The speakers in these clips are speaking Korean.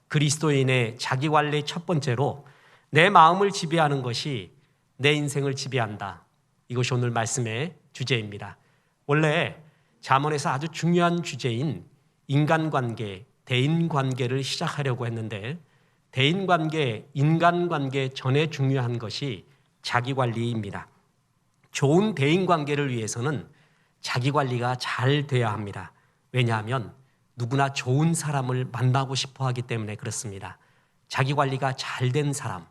그리스도인의 자기관리 첫 번째로 내 마음을 지배하는 것이 내 인생을 지배한다. 이것이 오늘 말씀의 주제입니다. 원래 잠언에서 아주 중요한 주제인 인간관계, 대인관계를 시작하려고 했는데 대인관계, 인간관계 전에 중요한 것이 자기관리입니다. 좋은 대인관계를 위해서는 자기관리가 잘 돼야 합니다. 왜냐하면 누구나 좋은 사람을 만나고 싶어 하기 때문에 그렇습니다. 자기관리가 잘 된 사람,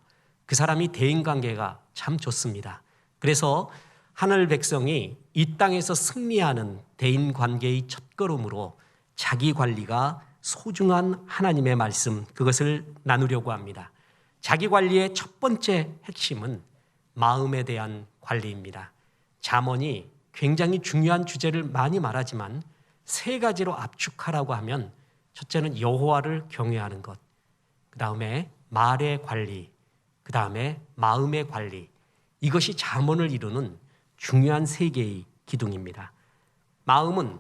그 사람이 대인관계가 참 좋습니다. 그래서 하늘 백성이 이 땅에서 승리하는 대인관계의 첫걸음으로 자기관리가 소중한 하나님의 말씀, 그것을 나누려고 합니다. 자기관리의 첫 번째 핵심은 마음에 대한 관리입니다. 잠언이 굉장히 중요한 주제를 많이 말하지만 세 가지로 압축하라고 하면 첫째는 여호와를 경외하는 것, 그 다음에 말의 관리, 그 다음에 마음의 관리, 이것이 잠언을 이루는 중요한 세 개의 기둥입니다. 마음은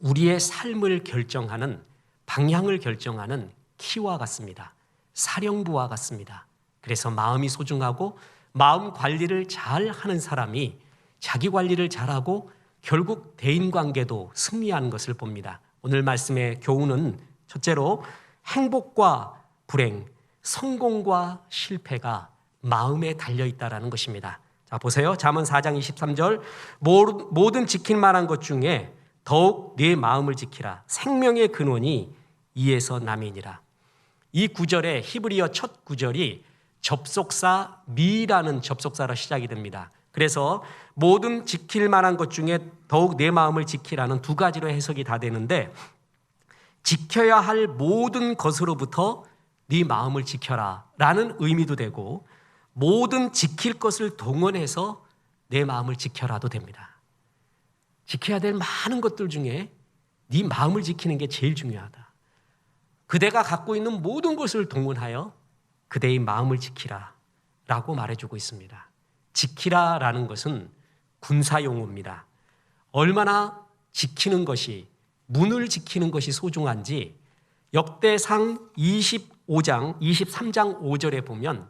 우리의 삶을 결정하는, 방향을 결정하는 키와 같습니다. 사령부와 같습니다. 그래서 마음이 소중하고 마음 관리를 잘 하는 사람이 자기 관리를 잘하고 결국 대인관계도 승리하는 것을 봅니다. 오늘 말씀의 교훈은 첫째로 행복과 불행, 성공과 실패가 마음에 달려있다는 것입니다. 자, 보세요. 잠언 4장 23절 모든 지킬 만한 것 중에 더욱 네 마음을 지키라. 생명의 근원이 이에서 남이니라. 이 구절의 히브리어 첫 구절이 접속사 미라는 접속사로 시작이 됩니다. 그래서 모든 지킬 만한 것 중에 더욱 내 마음을 지키라는 두 가지로 해석이 다 되는데 지켜야 할 모든 것으로부터 네 마음을 지켜라 라는 의미도 되고 모든 지킬 것을 동원해서 내 마음을 지켜라도 됩니다. 지켜야 될 많은 것들 중에 네 마음을 지키는 게 제일 중요하다. 그대가 갖고 있는 모든 것을 동원하여 그대의 마음을 지키라 라고 말해주고 있습니다. 지키라 라는 것은 군사용어입니다. 얼마나 지키는 것이, 문을 지키는 것이 소중한지 역대상 23장 5절에 보면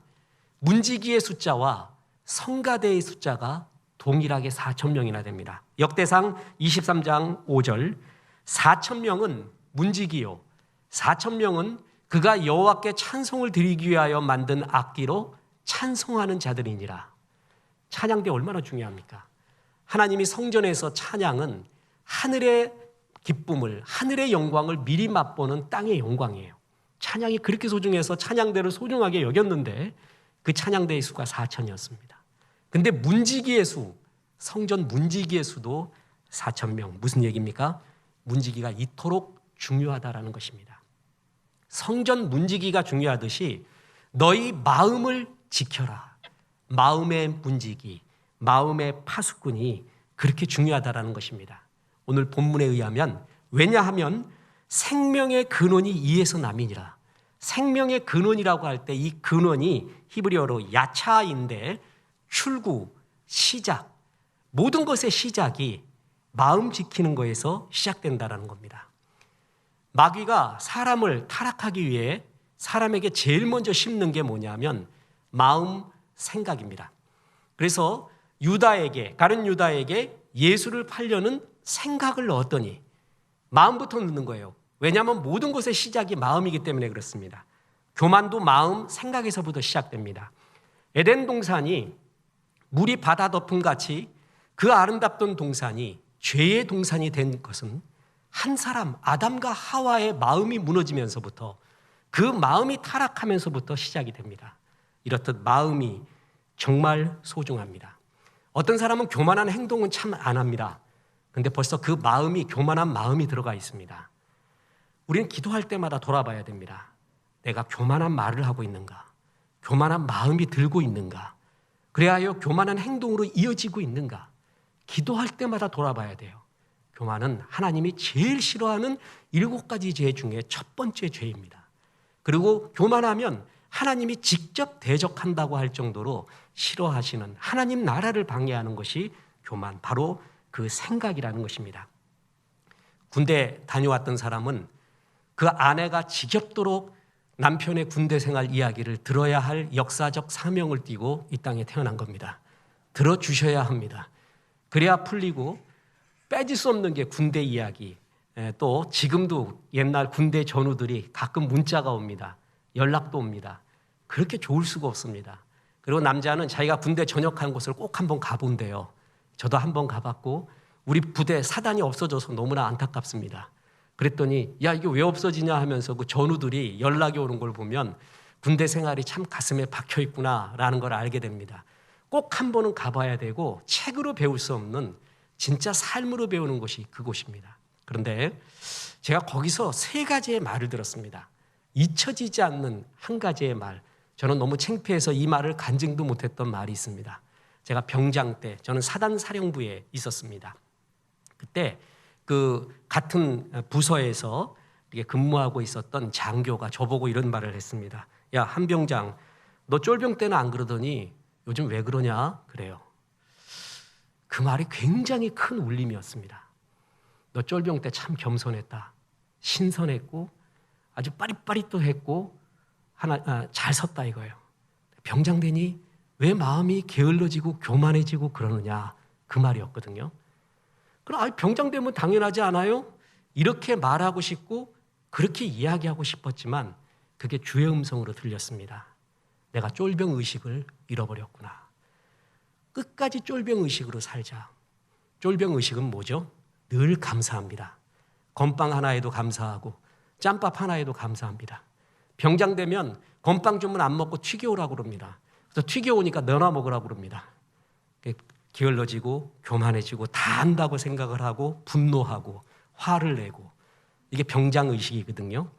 문지기의 숫자와 성가대의 숫자가 동일하게 4,000명이나 됩니다. 역대상 23장 5절 4,000명은 문지기요 4,000명은 그가 여호와께 찬송을 드리기 위하여 만든 악기로 찬송하는 자들이니라. 찬양대 얼마나 중요합니까? 하나님이 성전에서 찬양은 하늘의 기쁨을, 하늘의 영광을 미리 맛보는 땅의 영광이에요. 찬양이 그렇게 소중해서 찬양대를 소중하게 여겼는데 그 찬양대의 수가 4,000이었습니다. 근데 문지기의 수, 성전 문지기의 수도 4,000명. 무슨 얘기입니까? 문지기가 이토록 중요하다라는 것입니다. 성전 문지기가 중요하듯이 너희 마음을 지켜라. 마음의 문지기, 마음의 파수꾼이 그렇게 중요하다라는 것입니다. 오늘 본문에 의하면 왜냐하면 생명의 근원이 이에서 남이니라. 생명의 근원이라고 할 때 이 근원이 히브리어로 야차인데 출구, 시작, 모든 것의 시작이 마음 지키는 거에서 시작된다는 겁니다. 마귀가 사람을 타락하기 위해 사람에게 제일 먼저 심는 게 뭐냐면 마음 생각입니다. 그래서 가룟 유다에게 예수를 팔려는 생각을 넣었더니 마음부터 넣는 거예요. 왜냐하면 모든 것의 시작이 마음이기 때문에 그렇습니다. 교만도 마음, 생각에서부터 시작됩니다. 에덴 동산이 물이 바다 덮음 같이 그 아름답던 동산이 죄의 동산이 된 것은 한 사람, 아담과 하와의 마음이 무너지면서부터 그 마음이 타락하면서부터 시작이 됩니다. 이렇듯 마음이 정말 소중합니다. 어떤 사람은 교만한 행동은 참 안 합니다. 그런데 벌써 그 마음이, 교만한 마음이 들어가 있습니다. 우리는 기도할 때마다 돌아봐야 됩니다. 내가 교만한 말을 하고 있는가? 교만한 마음이 들고 있는가? 그래야 교만한 행동으로 이어지고 있는가? 기도할 때마다 돌아봐야 돼요. 교만은 하나님이 제일 싫어하는 7가지 죄 중에 첫 번째 죄입니다. 그리고 교만하면 하나님이 직접 대적한다고 할 정도로 싫어하시는 하나님 나라를 방해하는 것이 교만, 바로 그 생각이라는 것입니다. 군대 다녀왔던 사람은 그 아내가 지겹도록 남편의 군대 생활 이야기를 들어야 할 역사적 사명을 띠고 이 땅에 태어난 겁니다. 들어주셔야 합니다. 그래야 풀리고 빼질 수 없는 게 군대 이야기. 또 지금도 옛날 군대 전우들이 가끔 문자가 옵니다. 연락도 옵니다. 그렇게 좋을 수가 없습니다. 그리고 남자는 자기가 군대 전역한 곳을 꼭 한번 가본대요. 저도 한번 가봤고 우리 부대 사단이 없어져서 너무나 안타깝습니다. 그랬더니 야 이게 왜 없어지냐 하면서 그 전우들이 연락이 오는 걸 보면 군대 생활이 참 가슴에 박혀 있구나라는 걸 알게 됩니다. 꼭 한 번은 가봐야 되고 책으로 배울 수 없는 진짜 삶으로 배우는 곳이 그곳입니다. 그런데 제가 거기서 세 가지의 말을 들었습니다. 잊혀지지 않는 한 가지의 말. 저는 너무 창피해서 이 말을 간증도 못했던 말이 있습니다. 제가 병장 때 저는 사단 사령부에 있었습니다. 그때 그 같은 부서에서 이렇게 근무하고 있었던 장교가 저보고 이런 말을 했습니다. 야, 한병장, 너 쫄병 때는 안 그러더니 요즘 왜 그러냐? 그래요. 그 말이 굉장히 큰 울림이었습니다. 너 쫄병 때 참 겸손했다. 신선했고 아주 빠릿빠릿도 잘 섰다 이거예요. 병장 되니 왜 마음이 게을러지고 교만해지고 그러느냐? 그 말이었거든요. 그럼 병장 되면 당연하지 않아요? 이렇게 말하고 싶고 그렇게 이야기하고 싶었지만 그게 주의 음성으로 들렸습니다. 내가 쫄병 의식을 잃어버렸구나. 끝까지 쫄병 의식으로 살자. 쫄병 의식은 뭐죠? 늘 감사합니다. 건빵 하나에도 감사하고 짬밥 하나에도 감사합니다. 병장 되면 건빵 주면 안 먹고 튀겨오라고 그럽니다. 그래서 튀겨오니까 너나 먹으라고 그럽니다. 게을러지고 교만해지고 다 안다고 생각을 하고 분노하고 화를 내고 이게 병장 의식이거든요.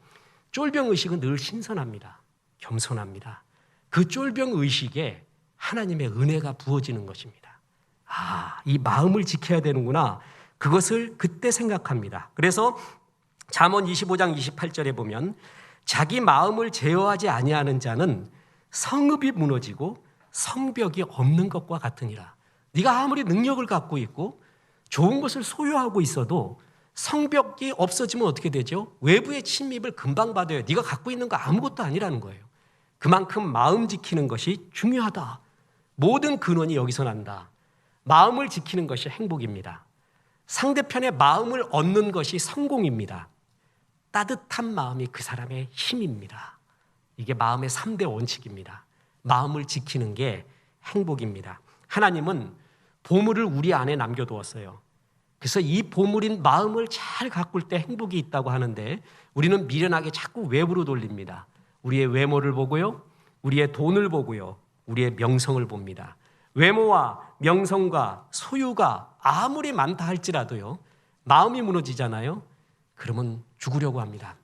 쫄병 의식은 늘 신선합니다. 겸손합니다. 그 쫄병 의식에 하나님의 은혜가 부어지는 것입니다. 이 마음을 지켜야 되는구나. 그것을 그때 생각합니다. 그래서 잠언 25장 28절에 보면 자기 마음을 제어하지 아니하는 자는 성읍이 무너지고 성벽이 없는 것과 같으니라. 네가 아무리 능력을 갖고 있고 좋은 것을 소유하고 있어도 성벽이 없어지면 어떻게 되죠? 외부의 침입을 금방 받아요. 네가 갖고 있는 거 아무것도 아니라는 거예요. 그만큼 마음 지키는 것이 중요하다. 모든 근원이 여기서 난다. 마음을 지키는 것이 행복입니다. 상대편의 마음을 얻는 것이 성공입니다. 따뜻한 마음이 그 사람의 힘입니다. 이게 마음의 3대 원칙입니다. 마음을 지키는 게 행복입니다. 하나님은 보물을 우리 안에 남겨두었어요. 그래서 이 보물인 마음을 잘 가꿀 때 행복이 있다고 하는데 우리는 미련하게 자꾸 외부로 돌립니다. 우리의 외모를 보고요. 우리의 돈을 보고요. 우리의 명성을 봅니다. 외모와 명성과 소유가 아무리 많다 할지라도요. 마음이 무너지잖아요. 그러면 죽으려고 합니다.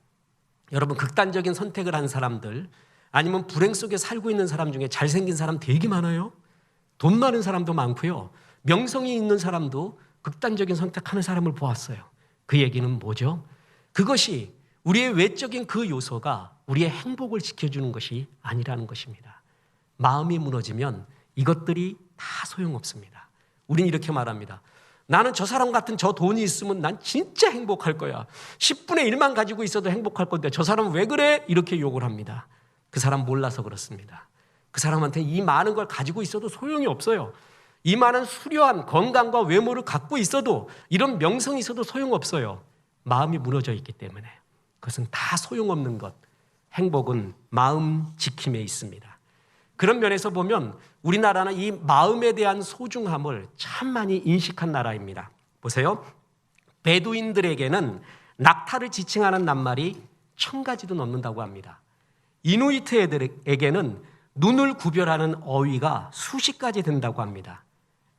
여러분 극단적인 선택을 한 사람들 아니면 불행 속에 살고 있는 사람 중에 잘생긴 사람 되게 많아요. 돈 많은 사람도 많고요. 명성이 있는 사람도 극단적인 선택하는 사람을 보았어요. 그 얘기는 뭐죠? 그것이 우리의 외적인 그 요소가 우리의 행복을 지켜주는 것이 아니라는 것입니다. 마음이 무너지면 이것들이 다 소용없습니다. 우린 이렇게 말합니다. 나는 저 사람 같은 저 돈이 있으면 난 진짜 행복할 거야. 10분의 1만 가지고 있어도 행복할 건데 저 사람은 왜 그래? 이렇게 욕을 합니다. 그 사람 몰라서 그렇습니다. 그 사람한테 이 많은 걸 가지고 있어도 소용이 없어요. 이 많은 수려한 건강과 외모를 갖고 있어도 이런 명성이 있어도 소용없어요. 마음이 무너져 있기 때문에. 그것은 다 소용없는 것. 행복은 마음 지킴에 있습니다. 그런 면에서 보면 우리나라는 이 마음에 대한 소중함을 참 많이 인식한 나라입니다. 보세요. 베두인들에게는 낙타를 지칭하는 낱말이 1000가지도 넘는다고 합니다. 이누이트 애들에게는 눈을 구별하는 어휘가 수십 가지 된다고 합니다.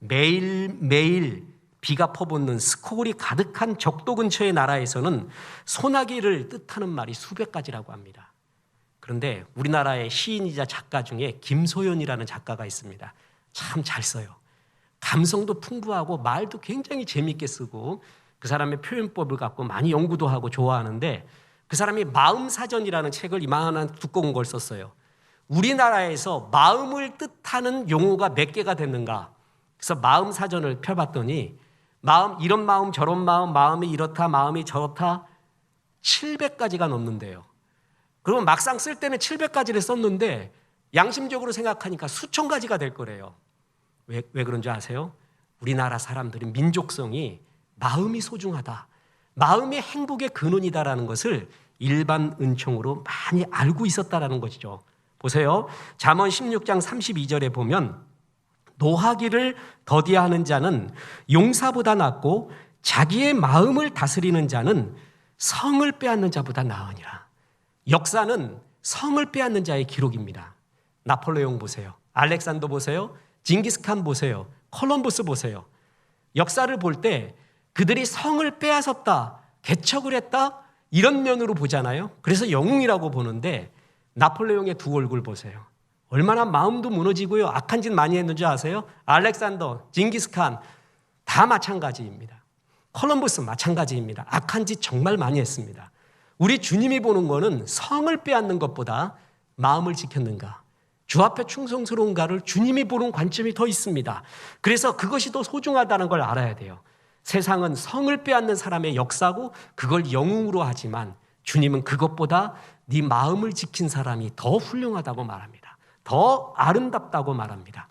매일매일 비가 퍼붓는 스콜이 가득한 적도 근처의 나라에서는 소나기를 뜻하는 말이 수백 가지라고 합니다. 그런데 우리나라의 시인이자 작가 중에 김소연이라는 작가가 있습니다. 참 잘 써요. 감성도 풍부하고 말도 굉장히 재미있게 쓰고 그 사람의 표현법을 갖고 많이 연구도 하고 좋아하는데 그 사람이 마음사전이라는 책을 이만한 두꺼운 걸 썼어요. 우리나라에서 마음을 뜻하는 용어가 몇 개가 됐는가? 그래서 마음사전을 펴봤더니 이런 마음 저런 마음, 마음이 이렇다, 마음이 저렇다 700가지가 넘는데요. 그러면 막상 쓸 때는 700가지를 썼는데 양심적으로 생각하니까 수천 가지가 될 거래요. 왜 그런 줄 아세요? 우리나라 사람들은 민족성이 마음이 소중하다, 마음이 행복의 근원이다라는 것을 일반 은총으로 많이 알고 있었다라는 것이죠. 보세요. 잠언 16장 32절에 보면 노하기를 더디하는 자는 용사보다 낫고 자기의 마음을 다스리는 자는 성을 빼앗는 자보다 나으니라. 역사는 성을 빼앗는 자의 기록입니다. 나폴레옹 보세요. 알렉산더 보세요. 징기스칸 보세요. 콜럼버스 보세요. 역사를 볼 때 그들이 성을 빼앗았다, 개척을 했다, 이런 면으로 보잖아요. 그래서 영웅이라고 보는데 나폴레옹의 두 얼굴 보세요. 얼마나 마음도 무너지고요, 악한 짓 많이 했는지 아세요? 알렉산더, 징기스칸 다 마찬가지입니다. 콜럼버스 마찬가지입니다. 악한 짓 정말 많이 했습니다. 우리 주님이 보는 거는 성을 빼앗는 것보다 마음을 지켰는가, 주 앞에 충성스러운가를 주님이 보는 관점이 더 있습니다. 그래서 그것이 더 소중하다는 걸 알아야 돼요. 세상은 성을 빼앗는 사람의 역사고 그걸 영웅으로 하지만 주님은 그것보다 네 마음을 지킨 사람이 더 훌륭하다고 말합니다. 더 아름답다고 말합니다.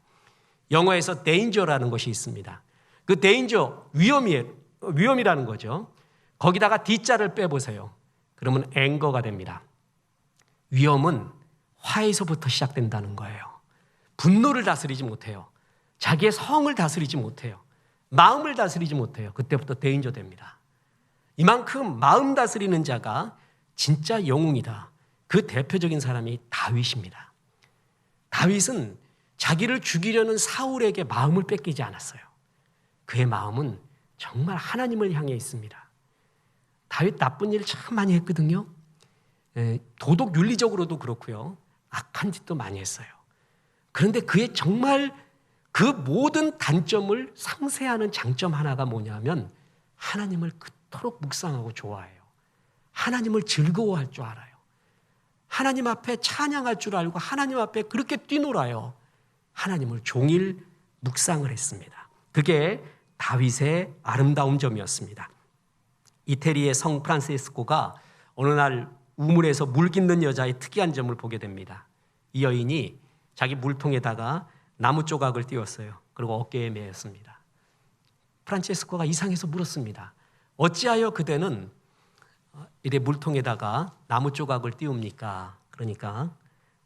영어에서 danger라는 것이 있습니다. 그 danger, 위험이라는 거죠. 거기다가 D자를 빼보세요. 그러면 anger가 됩니다. 위험은 화에서부터 시작된다는 거예요. 분노를 다스리지 못해요. 자기의 성을 다스리지 못해요. 마음을 다스리지 못해요. 그때부터 danger 됩니다. 이만큼 마음 다스리는 자가 진짜 영웅이다. 그 대표적인 사람이 다윗입니다. 다윗은 자기를 죽이려는 사울에게 마음을 뺏기지 않았어요. 그의 마음은 정말 하나님을 향해 있습니다. 다윗 나쁜 일 참 많이 했거든요. 도덕 윤리적으로도 그렇고요, 악한 짓도 많이 했어요. 그런데 그의 정말 그 모든 단점을 상쇄하는 장점 하나가 뭐냐면 하나님을 그토록 묵상하고 좋아해요. 하나님을 즐거워할 줄 알아요. 하나님 앞에 찬양할 줄 알고 하나님 앞에 그렇게 뛰놀아요. 하나님을 종일 묵상을 했습니다. 그게 다윗의 아름다운 점이었습니다. 이태리의 성 프란시스코가 어느 날 우물에서 물 깃는 여자의 특이한 점을 보게 됩니다. 이 여인이 자기 물통에다가 나무 조각을 띄웠어요. 그리고 어깨에 메었습니다. 프란체스코가 이상해서 물었습니다. 어찌하여 그대는 이래 물통에다가 나무 조각을 띄웁니까? 그러니까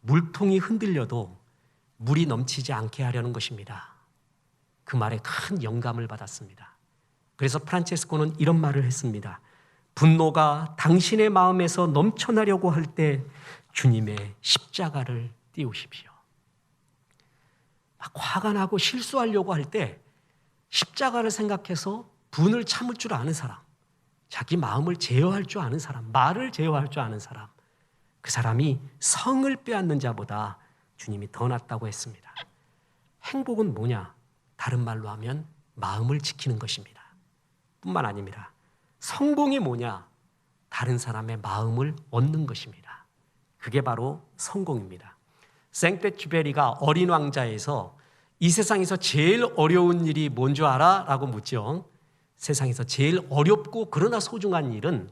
물통이 흔들려도 물이 넘치지 않게 하려는 것입니다. 그 말에 큰 영감을 받았습니다. 그래서 프란체스코는 이런 말을 했습니다. 분노가 당신의 마음에서 넘쳐나려고 할 때 주님의 십자가를 띄우십시오. 막 화가 나고 실수하려고 할 때 십자가를 생각해서 분을 참을 줄 아는 사람, 자기 마음을 제어할 줄 아는 사람, 말을 제어할 줄 아는 사람, 그 사람이 성을 빼앗는 자보다 주님이 더 낫다고 했습니다. 행복은 뭐냐? 다른 말로 하면 마음을 지키는 것입니다. 뿐만 아닙니다. 성공이 뭐냐? 다른 사람의 마음을 얻는 것입니다. 그게 바로 성공입니다. 생떼쥐베리가 어린 왕자에서 이 세상에서 제일 어려운 일이 뭔 줄 알아? 라고 묻죠. 세상에서 제일 어렵고 그러나 소중한 일은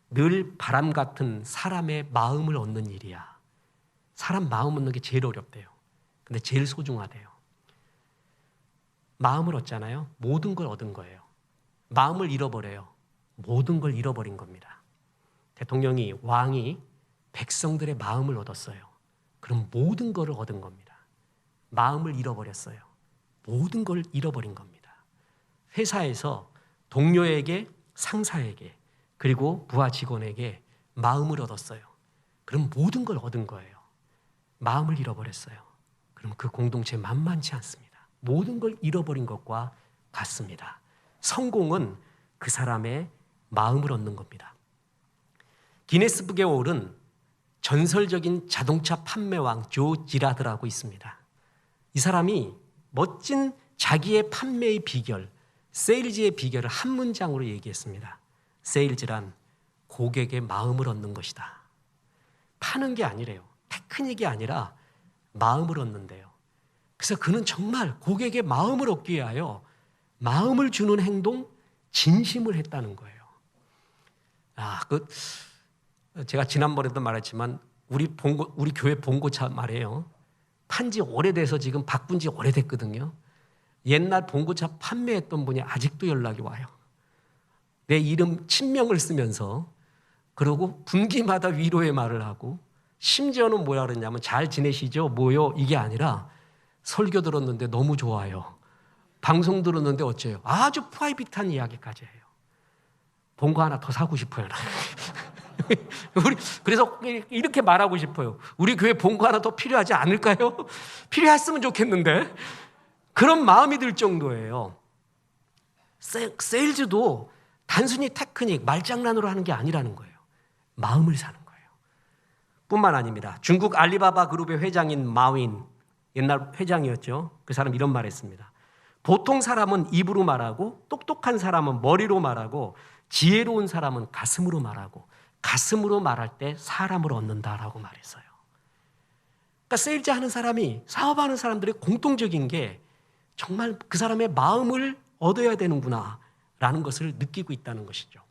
늘 바람 같은 사람의 마음을 얻는 일이야. 사람 마음 얻는 게 제일 어렵대요. 근데 제일 소중하대요. 마음을 얻잖아요. 모든 걸 얻은 거예요. 마음을 잃어버려요. 모든 걸 잃어버린 겁니다. 대통령이, 왕이 백성들의 마음을 얻었어요. 그럼 모든 것을 얻은 겁니다. 마음을 잃어버렸어요. 모든 걸 잃어버린 겁니다. 회사에서 동료에게, 상사에게, 그리고 부하 직원에게 마음을 얻었어요. 그럼 모든 걸 얻은 거예요. 마음을 잃어버렸어요. 그럼 그 공동체 만만치 않습니다. 모든 걸 잃어버린 것과 같습니다. 성공은 그 사람의 마음을 얻는 겁니다. 기네스북에 오른 전설적인 자동차 판매왕 조 지라드라고 있습니다. 이 사람이 멋진 자기의 판매의 비결, 세일즈의 비결을 한 문장으로 얘기했습니다. 세일즈란 고객의 마음을 얻는 것이다. 파는 게 아니래요. 테크닉이 아니라 마음을 얻는데요. 그래서 그는 정말 고객의 마음을 얻기 위하여 마음을 주는 행동, 진심을 했다는 거예요. 제가 지난번에도 말했지만 우리 교회 봉고차 말이에요. 판지 오래돼서 지금 바꾼 지 오래됐거든요. 옛날 봉고차 판매했던 분이 아직도 연락이 와요. 내 이름 친명을 쓰면서, 그리고 분기마다 위로의 말을 하고, 심지어는 뭐라 그랬냐면 잘 지내시죠? 뭐요? 이게 아니라 설교 들었는데 너무 좋아요. 방송 들었는데 어째요? 아주 프라이빗한 이야기까지 해요. 봉고 하나 더 사고 싶어요. 그래서 이렇게 말하고 싶어요. 우리 교회 봉고 하나 더 필요하지 않을까요? 필요했으면 좋겠는데. 그런 마음이 들 정도예요. 세일즈도 단순히 테크닉, 말장난으로 하는 게 아니라는 거예요. 마음을 사는 거예요. 뿐만 아닙니다. 중국 알리바바 그룹의 회장인 마윈, 옛날 회장이었죠. 그 사람 이런 말 했습니다. 보통 사람은 입으로 말하고, 똑똑한 사람은 머리로 말하고, 지혜로운 사람은 가슴으로 말하고, 가슴으로 말할 때 사람을 얻는다라고 말했어요. 그러니까 세일즈 하는 사람이, 사업하는 사람들의 공통적인 게 정말 그 사람의 마음을 얻어야 되는구나 라는 것을 느끼고 있다는 것이죠.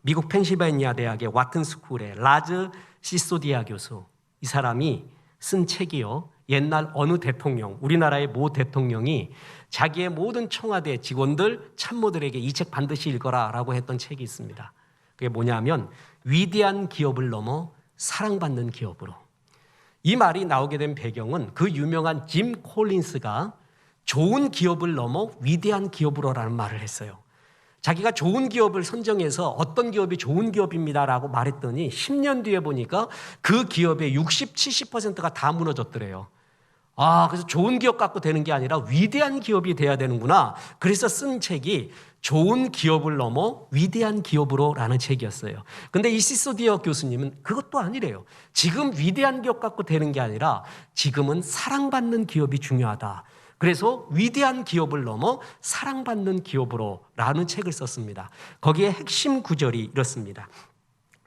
미국 펜실베니아 대학의 와튼 스쿨의 라즈 시소디아 교수, 이 사람이 쓴 책이요, 옛날 어느 대통령, 우리나라의 모 대통령이 자기의 모든 청와대 직원들, 참모들에게 이 책 반드시 읽어라 라고 했던 책이 있습니다. 그게 뭐냐면 위대한 기업을 넘어 사랑받는 기업으로. 이 말이 나오게 된 배경은 그 유명한 짐 콜린스가 좋은 기업을 넘어 위대한 기업으로라는 말을 했어요. 자기가 좋은 기업을 선정해서 어떤 기업이 좋은 기업입니다라고 말했더니 10년 뒤에 보니까 그 기업의 60, 70%가 다 무너졌더래요. 그래서 좋은 기업 갖고 되는 게 아니라 위대한 기업이 돼야 되는구나. 그래서 쓴 책이 좋은 기업을 넘어 위대한 기업으로라는 책이었어요. 근데 이 시소디어 교수님은 그것도 아니래요. 지금 위대한 기업 갖고 되는 게 아니라 지금은 사랑받는 기업이 중요하다. 그래서 위대한 기업을 넘어 사랑받는 기업으로라는 책을 썼습니다. 거기에 핵심 구절이 이렇습니다.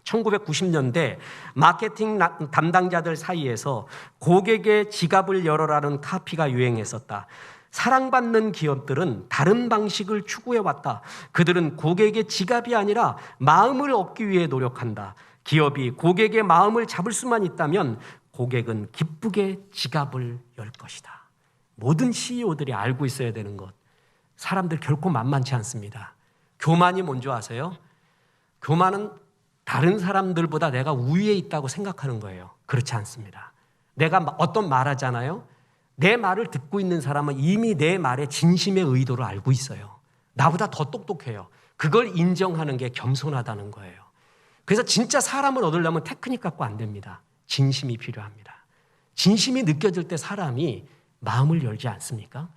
1990년대 마케팅 담당자들 사이에서 고객의 지갑을 열어라는 카피가 유행했었다. 사랑받는 기업들은 다른 방식을 추구해왔다. 그들은 고객의 지갑이 아니라 마음을 얻기 위해 노력한다. 기업이 고객의 마음을 잡을 수만 있다면 고객은 기쁘게 지갑을 열 것이다. 모든 CEO들이 알고 있어야 되는 것. 사람들 결코 만만치 않습니다. 교만이 뭔지 아세요? 교만은 다른 사람들보다 내가 우위에 있다고 생각하는 거예요. 그렇지 않습니다. 내가 어떤 말 하잖아요. 내 말을 듣고 있는 사람은 이미 내 말의 진심의 의도를 알고 있어요. 나보다 더 똑똑해요. 그걸 인정하는 게 겸손하다는 거예요. 그래서 진짜 사람을 얻으려면 테크닉 갖고 안 됩니다. 진심이 필요합니다. 진심이 느껴질 때 사람이 마음을 열지 않습니까?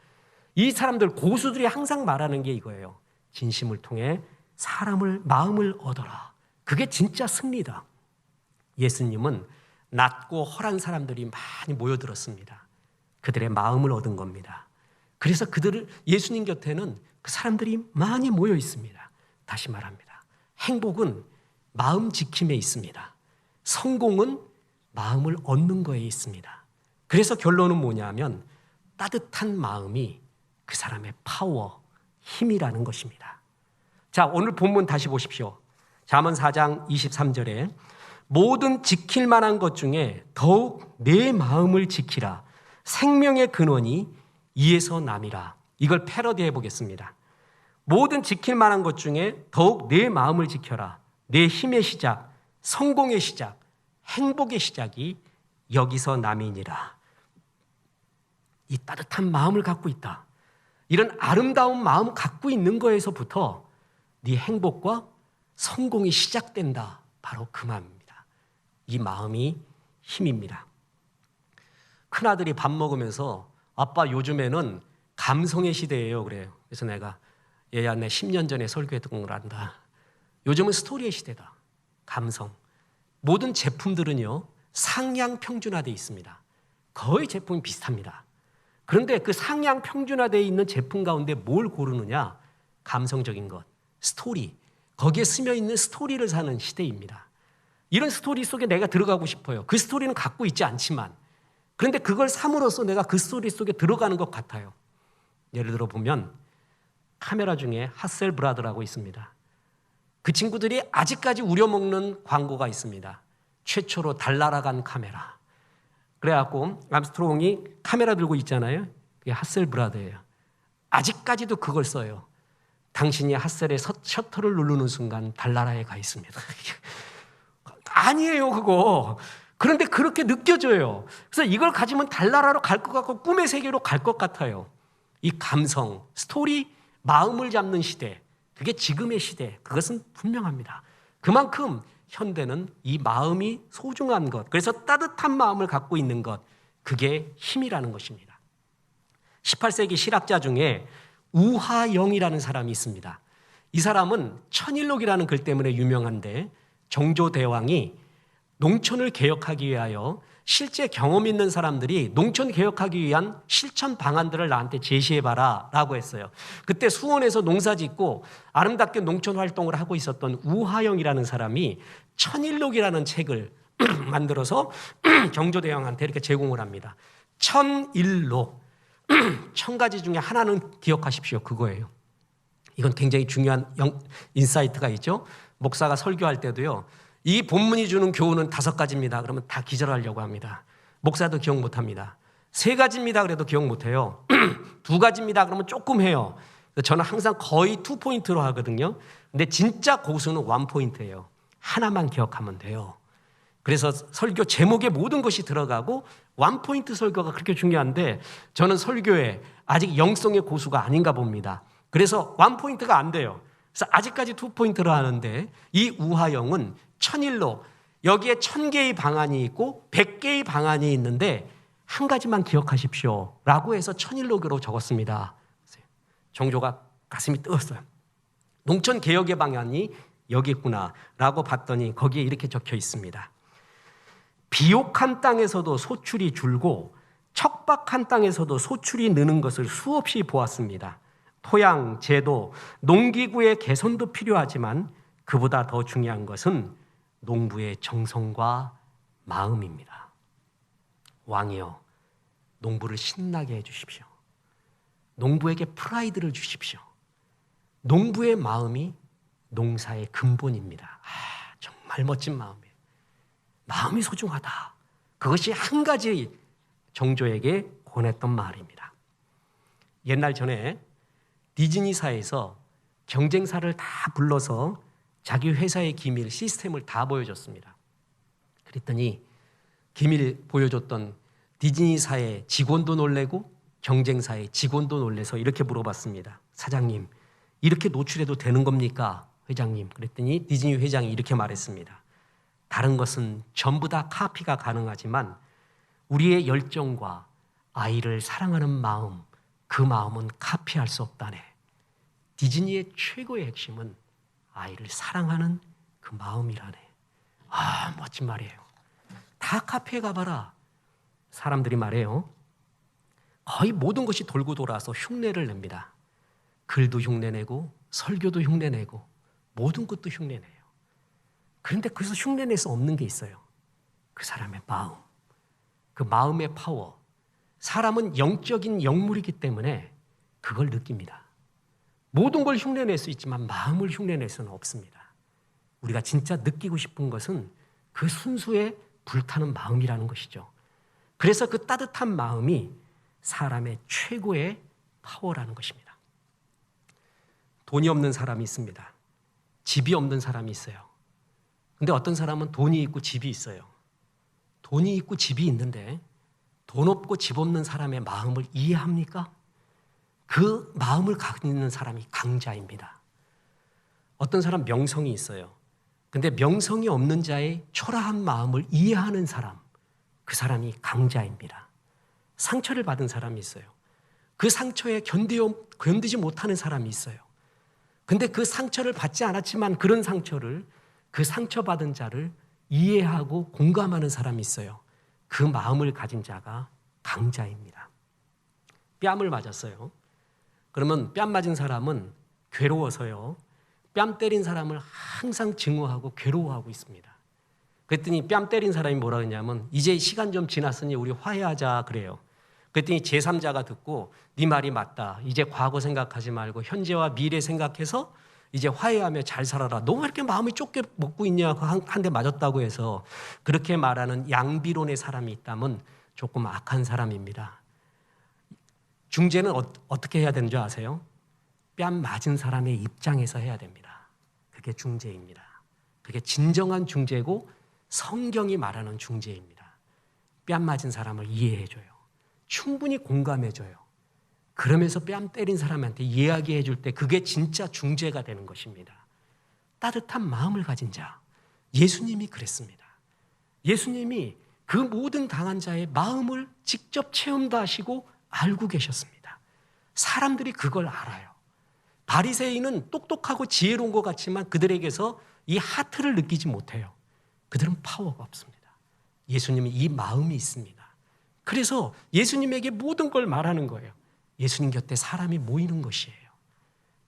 이 사람들, 고수들이 항상 말하는 게 이거예요. 진심을 통해 마음을 얻어라. 그게 진짜 승리다. 예수님은 낮고 헐한 사람들이 많이 모여들었습니다. 그들의 마음을 얻은 겁니다. 그래서 예수님 곁에는 그 사람들이 많이 모여 있습니다. 다시 말합니다. 행복은 마음 지킴에 있습니다. 성공은 마음을 얻는 거에 있습니다. 그래서 결론은 뭐냐면 따뜻한 마음이 그 사람의 파워, 힘이라는 것입니다. 자, 오늘 본문 다시 보십시오. 잠언 4장 23절에 모든 지킬 만한 것 중에 더욱 내 마음을 지키라. 생명의 근원이 이에서 남이라. 이걸 패러디해 보겠습니다. 모든 지킬 만한 것 중에 더욱 내 마음을 지켜라. 내 힘의 시작, 성공의 시작, 행복의 시작이 여기서 남이니라. 이 따뜻한 마음을 갖고 있다. 이런 아름다운 마음 갖고 있는 거에서부터 네 행복과 성공이 시작된다. 바로 그 마음입니다. 이 마음이 힘입니다. 큰아들이 밥 먹으면서 아빠 요즘에는 감성의 시대예요 그래요. 그래서 내가 얘야 내 10년 전에 설교했던 걸 안다. 요즘은 스토리의 시대다. 감성. 모든 제품들은요 상향 평준화되어 있습니다. 거의 제품이 비슷합니다. 그런데 그 상향 평준화되어 있는 제품 가운데 뭘 고르느냐? 감성적인 것, 스토리. 거기에 스며 있는 스토리를 사는 시대입니다. 이런 스토리 속에 내가 들어가고 싶어요. 그 스토리는 갖고 있지 않지만 그런데 그걸 삼으로써 내가 그 스토리 속에 들어가는 것 같아요. 예를 들어 보면 카메라 중에 하셀브라드라고 있습니다. 그 친구들이 아직까지 우려먹는 광고가 있습니다. 최초로 달나라간 카메라. 그래갖고 암스트롱이 카메라 들고 있잖아요. 그게 하셀브라드예요. 아직까지도 그걸 써요. 당신이 하셀의 셔터를 누르는 순간 달나라에 가 있습니다. 아니에요, 그거. 그런데 그렇게 느껴져요. 그래서 이걸 가지면 달나라로 갈 것 같고 꿈의 세계로 갈 것 같아요. 이 감성, 스토리, 마음을 잡는 시대, 그게 지금의 시대, 그것은 분명합니다. 그만큼 현대는 이 마음이 소중한 것, 그래서 따뜻한 마음을 갖고 있는 것, 그게 힘이라는 것입니다. 18세기 실학자 중에 우하영이라는 사람이 있습니다. 이 사람은 천일록이라는 글 때문에 유명한데 정조대왕이 농촌을 개혁하기 위하여 실제 경험 있는 사람들이 농촌 개혁하기 위한 실천 방안들을 나한테 제시해봐라 라고 했어요. 그때 수원에서 농사 짓고 아름답게 농촌 활동을 하고 있었던 우하영이라는 사람이 천일록이라는 책을 만들어서 정조대왕한테 이렇게 제공을 합니다. 천일록. 1000가지 중에 하나는 기억하십시오. 그거예요. 이건 굉장히 중요한 인사이트가 있죠. 목사가 설교할 때도요. 이 본문이 주는 교훈은 5가지입니다. 그러면 다 기절하려고 합니다. 목사도 기억 못합니다. 3가지입니다. 그래도 기억 못해요. 2가지입니다. 그러면 조금 해요. 저는 항상 거의 2포인트로 하거든요. 근데 진짜 고수는 1포인트예요. 하나만 기억하면 돼요. 그래서 설교 제목에 모든 것이 들어가고 1포인트 설교가 그렇게 중요한데 저는 설교에 아직 영성의 고수가 아닌가 봅니다. 그래서 1포인트가 안 돼요. 그래서 아직까지 2포인트로 하는데 이 우하영은 천일록, 여기에 1000개의 방안이 있고 100개의 방안이 있는데 한 가지만 기억하십시오 라고 해서 천일록으로 적었습니다. 정조가 가슴이 뜨었어요. 농촌 개혁의 방안이 여기 있구나 라고 봤더니 거기에 이렇게 적혀 있습니다. 비옥한 땅에서도 소출이 줄고 척박한 땅에서도 소출이 느는 것을 수없이 보았습니다. 토양, 제도, 농기구의 개선도 필요하지만 그보다 더 중요한 것은 농부의 정성과 마음입니다. 왕이여, 농부를 신나게 해주십시오. 농부에게 프라이드를 주십시오. 농부의 마음이 농사의 근본입니다. 정말 멋진 마음이에요. 마음이 소중하다. 그것이 한 가지 정조에게 권했던 말입니다. 옛날 전에 디즈니사에서 경쟁사를 다 불러서 자기 회사의 기밀, 시스템을 다 보여줬습니다. 그랬더니 기밀 보여줬던 디즈니사의 직원도 놀래고 경쟁사의 직원도 놀래서 이렇게 물어봤습니다. 사장님, 이렇게 노출해도 되는 겁니까? 회장님. 그랬더니 디즈니 회장이 이렇게 말했습니다. 다른 것은 전부 다 카피가 가능하지만 우리의 열정과 아이를 사랑하는 마음, 그 마음은 카피할 수 없다네. 디즈니의 최고의 핵심은 아이를 사랑하는 그 마음이라네. 멋진 말이에요. 다 카페에 가봐라. 사람들이 말해요. 거의 모든 것이 돌고 돌아서 흉내를 냅니다. 글도 흉내내고 설교도 흉내내고 모든 것도 흉내내요. 그런데 그래서 흉내낼 수 없는 게 있어요. 그 사람의 마음. 그 마음의 파워. 사람은 영적인 영물이기 때문에 그걸 느낍니다. 모든 걸 흉내낼 수 있지만 마음을 흉내낼 수는 없습니다. 우리가 진짜 느끼고 싶은 것은 그 순수의 불타는 마음이라는 것이죠. 그래서 그 따뜻한 마음이 사람의 최고의 파워라는 것입니다. 돈이 없는 사람이 있습니다. 집이 없는 사람이 있어요. 근데 어떤 사람은 돈이 있고 집이 있어요. 돈이 있고 집이 있는데 돈 없고 집 없는 사람의 마음을 이해합니까? 그 마음을 갖는 사람이 강자입니다. 어떤 사람 명성이 있어요. 근데 명성이 없는 자의 초라한 마음을 이해하는 사람, 그 사람이 강자입니다. 상처를 받은 사람이 있어요. 그 상처에 견디지 못하는 사람이 있어요. 근데 그 상처를 받지 않았지만 그런 상처를, 그 상처받은 자를 이해하고 공감하는 사람이 있어요. 그 마음을 가진 자가 강자입니다. 뺨을 맞았어요. 그러면 뺨 맞은 사람은 괴로워서요. 뺨 때린 사람을 항상 증오하고 괴로워하고 있습니다. 그랬더니 뺨 때린 사람이 뭐라 그러냐면 이제 시간 좀 지났으니 우리 화해하자 그래요. 그랬더니 제3자가 듣고 네 말이 맞다. 이제 과거 생각하지 말고 현재와 미래 생각해서 이제 화해하며 잘 살아라. 너 왜 이렇게 마음이 좁게 먹고 있냐? 한 대 맞았다고 해서 그렇게 말하는 양비론의 사람이 있다면 조금 악한 사람입니다. 중재는 어떻게 해야 되는 줄 아세요? 뺨 맞은 사람의 입장에서 해야 됩니다. 그게 중재입니다. 그게 진정한 중재고 성경이 말하는 중재입니다. 뺨 맞은 사람을 이해해줘요. 충분히 공감해줘요. 그러면서 뺨 때린 사람한테 이야기해 줄 때 그게 진짜 중재가 되는 것입니다. 따뜻한 마음을 가진 자. 예수님이 그랬습니다. 예수님이 그 모든 당한 자의 마음을 직접 체험도 하시고 알고 계셨습니다. 사람들이 그걸 알아요. 바리새인은 똑똑하고 지혜로운 것 같지만 그들에게서 이 하트를 느끼지 못해요. 그들은 파워가 없습니다. 예수님은 이 마음이 있습니다. 그래서 예수님에게 모든 걸 말하는 거예요. 예수님 곁에 사람이 모이는 것이에요.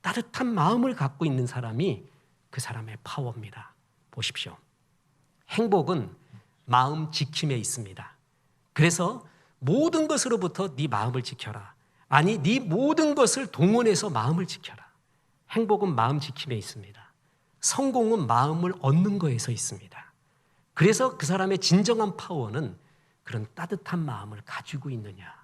따뜻한 마음을 갖고 있는 사람이 그 사람의 파워입니다. 보십시오. 행복은 마음 지킴에 있습니다. 그래서 모든 것으로부터 네 마음을 지켜라. 아니, 네 모든 것을 동원해서 마음을 지켜라. 행복은 마음 지킴에 있습니다. 성공은 마음을 얻는 거에서 있습니다. 그래서 그 사람의 진정한 파워는 그런 따뜻한 마음을 가지고 있느냐.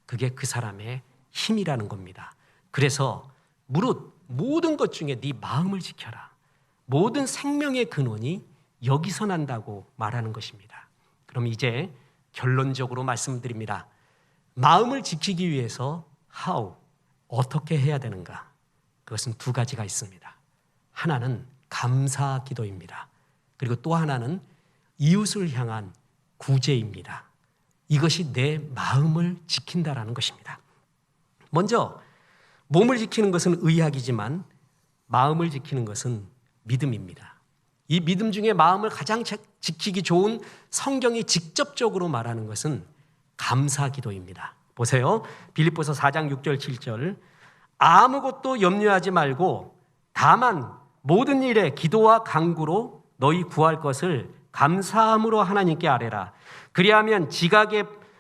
그게 그 사람의 힘이라는 겁니다. 그래서 무릇 모든 것 중에 네 마음을 지켜라. 모든 생명의 근원이 여기서 난다고 말하는 것입니다. 그럼 이제 결론적으로 말씀드립니다. 마음을 지키기 위해서 어떻게 해야 되는가? 그것은 두 가지가 있습니다. 하나는 감사 기도입니다. 그리고 또 하나는 이웃을 향한 구제입니다. 이것이 내 마음을 지킨다라는 것입니다. 먼저 몸을 지키는 것은 의학이지만 마음을 지키는 것은 믿음입니다. 이 믿음 중에 마음을 가장 지키기 좋은 성경이 직접적으로 말하는 것은 감사 기도입니다. 보세요. 빌립보서 4장 6절 7절 아무것도 염려하지 말고 다만 모든 일에 기도와 간구로 너희 구할 것을 감사함으로 하나님께 아뢰라. 그리하면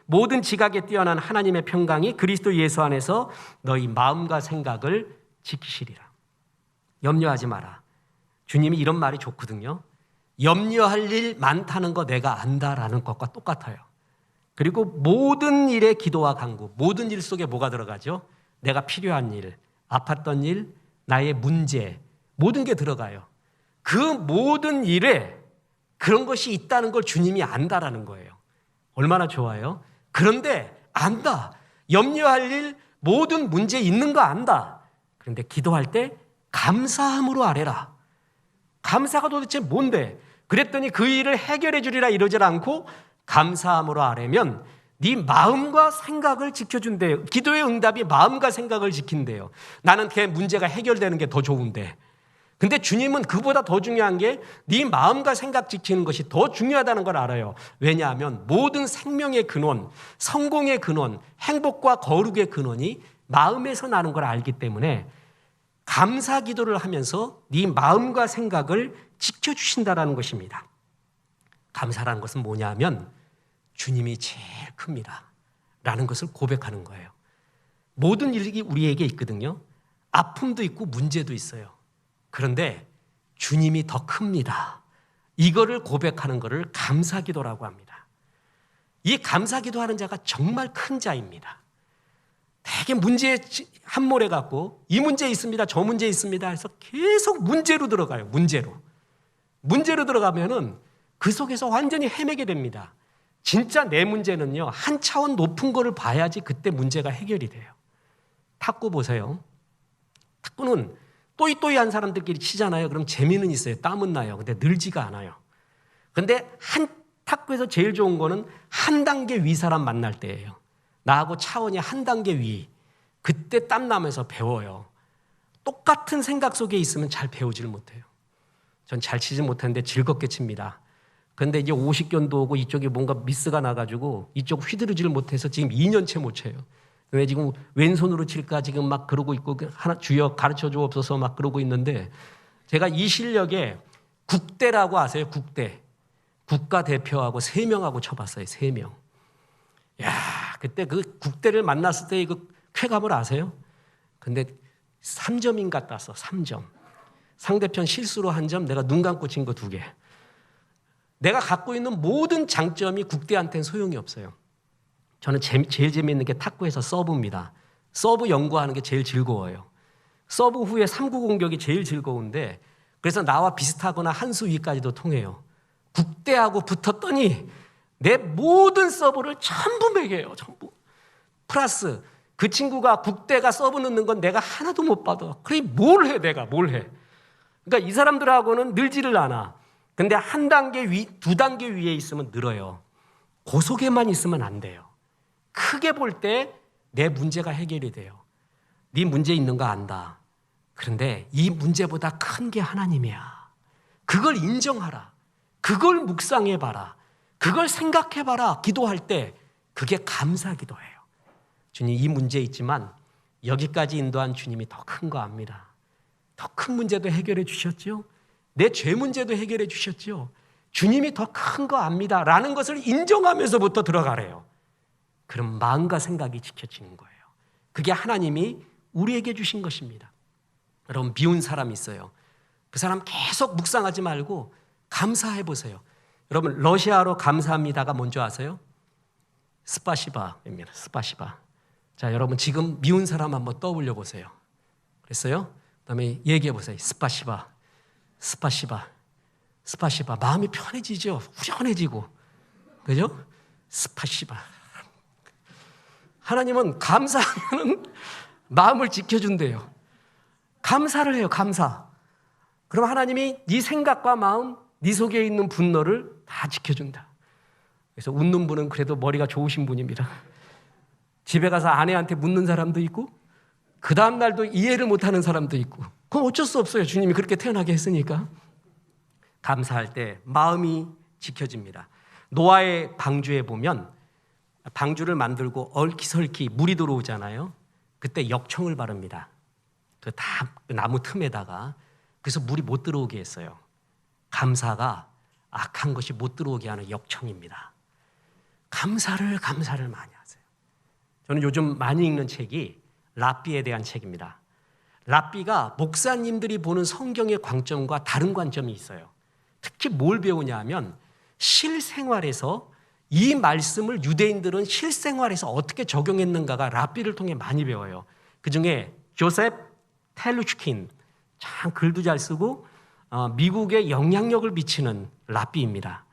모든 지각에 뛰어난 하나님의 평강이 그리스도 예수 안에서 너희 마음과 생각을 지키시리라. 염려하지 마라. 주님이 이런 말이 좋거든요. 염려할 일 많다는 거 내가 안다라는 것과 똑같아요. 그리고 모든 일에 기도와 간구, 모든 일 속에 뭐가 들어가죠? 내가 필요한 일, 아팠던 일, 나의 문제, 모든 게 들어가요. 그 모든 일에 그런 것이 있다는 걸 주님이 안다라는 거예요. 얼마나 좋아요? 그런데 안다. 염려할 일, 모든 문제 있는 거 안다. 그런데 기도할 때 감사함으로 아뢰라. 감사가 도대체 뭔데? 그랬더니 그 일을 해결해 주리라 이러질 않고 감사함으로 아뢰면 네 마음과 생각을 지켜준대요. 기도의 응답이 마음과 생각을 지킨대요. 나는 걔 문제가 해결되는 게 더 좋은데. 근데 주님은 그보다 더 중요한 게 네 마음과 생각 지키는 것이 더 중요하다는 걸 알아요. 왜냐하면 모든 생명의 근원, 성공의 근원, 행복과 거룩의 근원이 마음에서 나는 걸 알기 때문에 감사 기도를 하면서 네 마음과 생각을 지켜주신다라는 것입니다. 감사라는 것은 뭐냐면 주님이 제일 큽니다 라는 것을 고백하는 거예요. 모든 일이 우리에게 있거든요. 아픔도 있고 문제도 있어요. 그런데 주님이 더 큽니다. 이거를 고백하는 것을 감사기도라고 합니다. 이 감사기도하는 자가 정말 큰 자입니다. 되게 문제에 함몰해 갖고 이 문제 있습니다, 저 문제 있습니다 해서 계속 문제로 들어가요. 문제로 들어가면은 그 속에서 완전히 헤매게 됩니다. 진짜 내 문제는요, 한 차원 높은 거를 봐야지 그때 문제가 해결이 돼요. 탁구 보세요. 탁구는 또이또이한 사람들끼리 치잖아요. 그럼 재미는 있어요. 땀은 나요. 근데 늘지가 않아요. 근데 탁구에서 제일 좋은 거는 한 단계 위 사람 만날 때예요. 나하고 차원이 한 단계 위. 그때 땀 나면서 배워요. 똑같은 생각 속에 있으면 잘 배우지를 못해요. 전 잘 치지 못하는데 즐겁게 칩니다. 그런데 이제 50견도 오고 이쪽에 뭔가 미스가 나가지고 이쪽 휘두르지를 못해서 지금 2년째 못 쳐요. 왜 지금 왼손으로 칠까 지금 막 그러고 있고 하나 주여 가르쳐 주옵소서 막 그러고 있는데 제가 이 실력에 국대라고 아세요? 국대. 국가대표하고 3명하고 쳐봤어요. 3명. 야, 그때 그 국대를 만났을 때 그 쾌감을 아세요? 근데 3점인가 땄어. 3점. 상대편 실수로 한 점, 내가 눈 감고 친 거 2개. 내가 갖고 있는 모든 장점이 국대한테는 소용이 없어요. 저는 제일 재미있는 게 탁구에서 서브입니다. 서브 연구하는 게 제일 즐거워요. 서브 후에 3구 공격이 제일 즐거운데, 그래서 나와 비슷하거나 한 수 위까지도 통해요. 국대하고 붙었더니 내 모든 서브를 전부 매겨요. 전부. 플러스 그 친구가 국대가 서브 넣는 건 내가 하나도 못 받아. 그래 뭘 해, 내가 뭘 해. 그러니까 이 사람들하고는 늘지를 않아. 근데 한 단계 위, 2단계 위에 있으면 늘어요. 그 속에만 있으면 안 돼요. 크게 볼 때 내 문제가 해결이 돼요. 네 문제 있는 거 안다. 그런데 이 문제보다 큰 게 하나님이야. 그걸 인정하라. 그걸 묵상해봐라. 그걸 생각해봐라. 기도할 때 그게 감사 기도예요. 주님, 이 문제 있지만 여기까지 인도한 주님이 더 큰 거 압니다. 더 큰 문제도 해결해 주셨죠. 내 죄 문제도 해결해 주셨죠. 주님이 더 큰 거 압니다 라는 것을 인정하면서부터 들어가래요. 그럼 마음과 생각이 지켜지는 거예요. 그게 하나님이 우리에게 주신 것입니다. 여러분, 미운 사람이 있어요. 그 사람 계속 묵상하지 말고 감사해 보세요. 여러분, 러시아어로 감사합니다가 뭔지 아세요? 스파시바입니다. 스파시바. 자, 여러분 지금 미운 사람 한번 떠올려 보세요. 그랬어요? 그다음에 얘기해 보세요. 스파시바, 스파시바, 스파시바. 마음이 편해지죠. 후련해지고, 그죠? 스파시바. 하나님은 감사하면 마음을 지켜준대요. 감사를 해요. 감사. 그럼 하나님이 네 생각과 마음, 네 속에 있는 분노를 다 지켜준다. 그래서 웃는 분은 그래도 머리가 좋으신 분입니다. 집에 가서 아내한테 묻는 사람도 있고, 그 다음 날도 이해를 못하는 사람도 있고, 그건 어쩔 수 없어요. 주님이 그렇게 태어나게 했으니까. 감사할 때 마음이 지켜집니다. 노아의 방주에 보면 방주를 만들고 얼키설키 물이 들어오잖아요. 그때 역청을 바릅니다. 그 다 나무 틈에다가. 그래서 물이 못 들어오게 했어요. 감사가 악한 것이 못 들어오게 하는 역청입니다. 감사를 많이 하세요. 저는 요즘 많이 읽는 책이 랍비에 대한 책입니다. 랍비가 목사님들이 보는 성경의 관점과 다른 관점이 있어요. 특히 뭘 배우냐 하면 실생활에서 이 말씀을 유대인들은 실생활에서 어떻게 적용했는가가 랍비를 통해 많이 배워요. 그중에 조셉 텔루츠킨, 참 글도 잘 쓰고 미국에 영향력을 미치는 랍비입니다.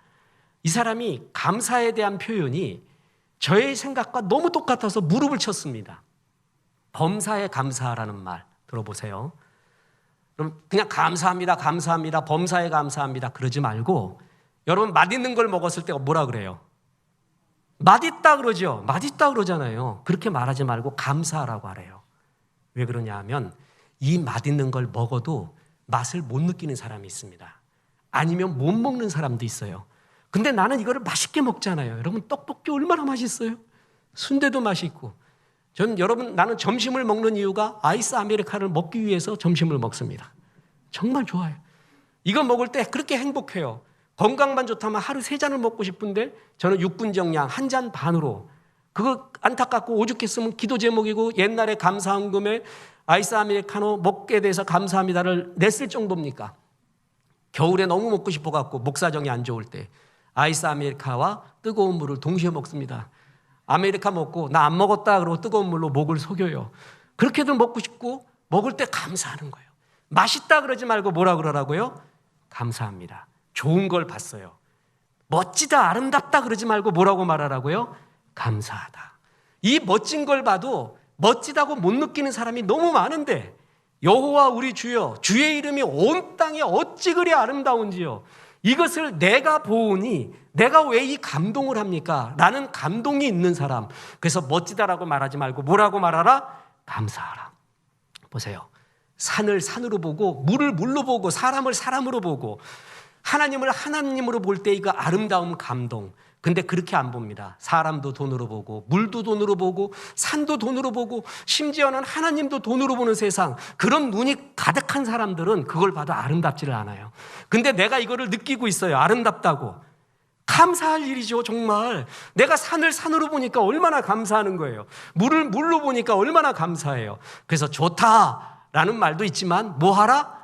이 사람이 감사에 대한 표현이 저의 생각과 너무 똑같아서 무릎을 쳤습니다. 범사에 감사라는 말 들어보세요. 그럼 그냥 감사합니다, 감사합니다, 범사에 감사합니다 그러지 말고, 여러분 맛있는 걸 먹었을 때 뭐라 그래요? 맛있다 그러죠. 맛있다 그러잖아요. 그렇게 말하지 말고 감사하라고 하래요. 왜 그러냐 하면 이 맛있는 걸 먹어도 맛을 못 느끼는 사람이 있습니다. 아니면 못 먹는 사람도 있어요. 근데 나는 이거를 맛있게 먹잖아요. 여러분, 떡볶이 얼마나 맛있어요? 순대도 맛있고. 나는 점심을 먹는 이유가 아이스 아메리카노를 먹기 위해서 점심을 먹습니다. 정말 좋아요. 이거 먹을 때 그렇게 행복해요. 건강만 좋다면 하루 3잔을 먹고 싶은데 저는 6분 정량 1잔 반으로, 그거 안타깝고 오죽했으면 기도 제목이고 옛날에 감사헌금에 아이스 아메리카노 먹게 돼서 감사합니다를 냈을 정도입니까? 겨울에 너무 먹고 싶어갖고 목사정이 안 좋을 때 아이스 아메리카와 뜨거운 물을 동시에 먹습니다. 아메리카 먹고 나 안 먹었다 그러고 뜨거운 물로 목을 속여요. 그렇게도 먹고 싶고 먹을 때 감사하는 거예요. 맛있다 그러지 말고 뭐라 그러라고요? 감사합니다. 좋은 걸 봤어요. 멋지다, 아름답다 그러지 말고 뭐라고 말하라고요? 감사하다. 이 멋진 걸 봐도 멋지다고 못 느끼는 사람이 너무 많은데, 여호와 우리 주여, 주의 이름이 온 땅에 어찌 그리 아름다운지요. 이것을 내가 보오니 내가 왜 이 감동을 합니까? 라는 감동이 있는 사람. 그래서 멋지다라고 말하지 말고 뭐라고 말하라? 감사하라. 보세요. 산을 산으로 보고 물을 물로 보고 사람을 사람으로 보고 하나님을 하나님으로 볼 때 이거 아름다움, 감동. 근데 그렇게 안 봅니다. 사람도 돈으로 보고 물도 돈으로 보고 산도 돈으로 보고 심지어는 하나님도 돈으로 보는 세상, 그런 눈이 가득한 사람들은 그걸 봐도 아름답지를 않아요. 근데 내가 이거를 느끼고 있어요. 아름답다고. 감사할 일이죠. 정말 내가 산을 산으로 보니까 얼마나 감사하는 거예요. 물을 물로 보니까 얼마나 감사해요. 그래서 좋다라는 말도 있지만 뭐 하라?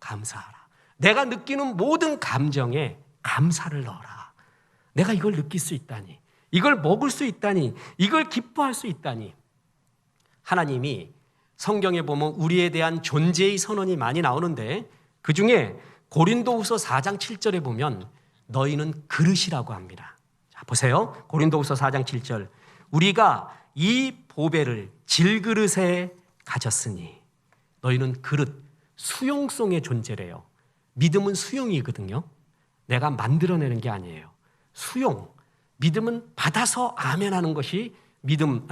감사하라. 내가 느끼는 모든 감정에 감사를 넣어라. 내가 이걸 느낄 수 있다니, 이걸 먹을 수 있다니, 이걸 기뻐할 수 있다니. 하나님이 성경에 보면 우리에 대한 존재의 선언이 많이 나오는데 그중에 고린도후서 4장 7절에 보면 너희는 그릇이라고 합니다. 자, 보세요. 고린도후서 4장 7절. 우리가 이 보배를 질그릇에 가졌으니. 너희는 그릇, 수용성의 존재래요. 믿음은 수용이거든요. 내가 만들어내는 게 아니에요. 수용. 믿음은 받아서 아멘하는 것이 믿음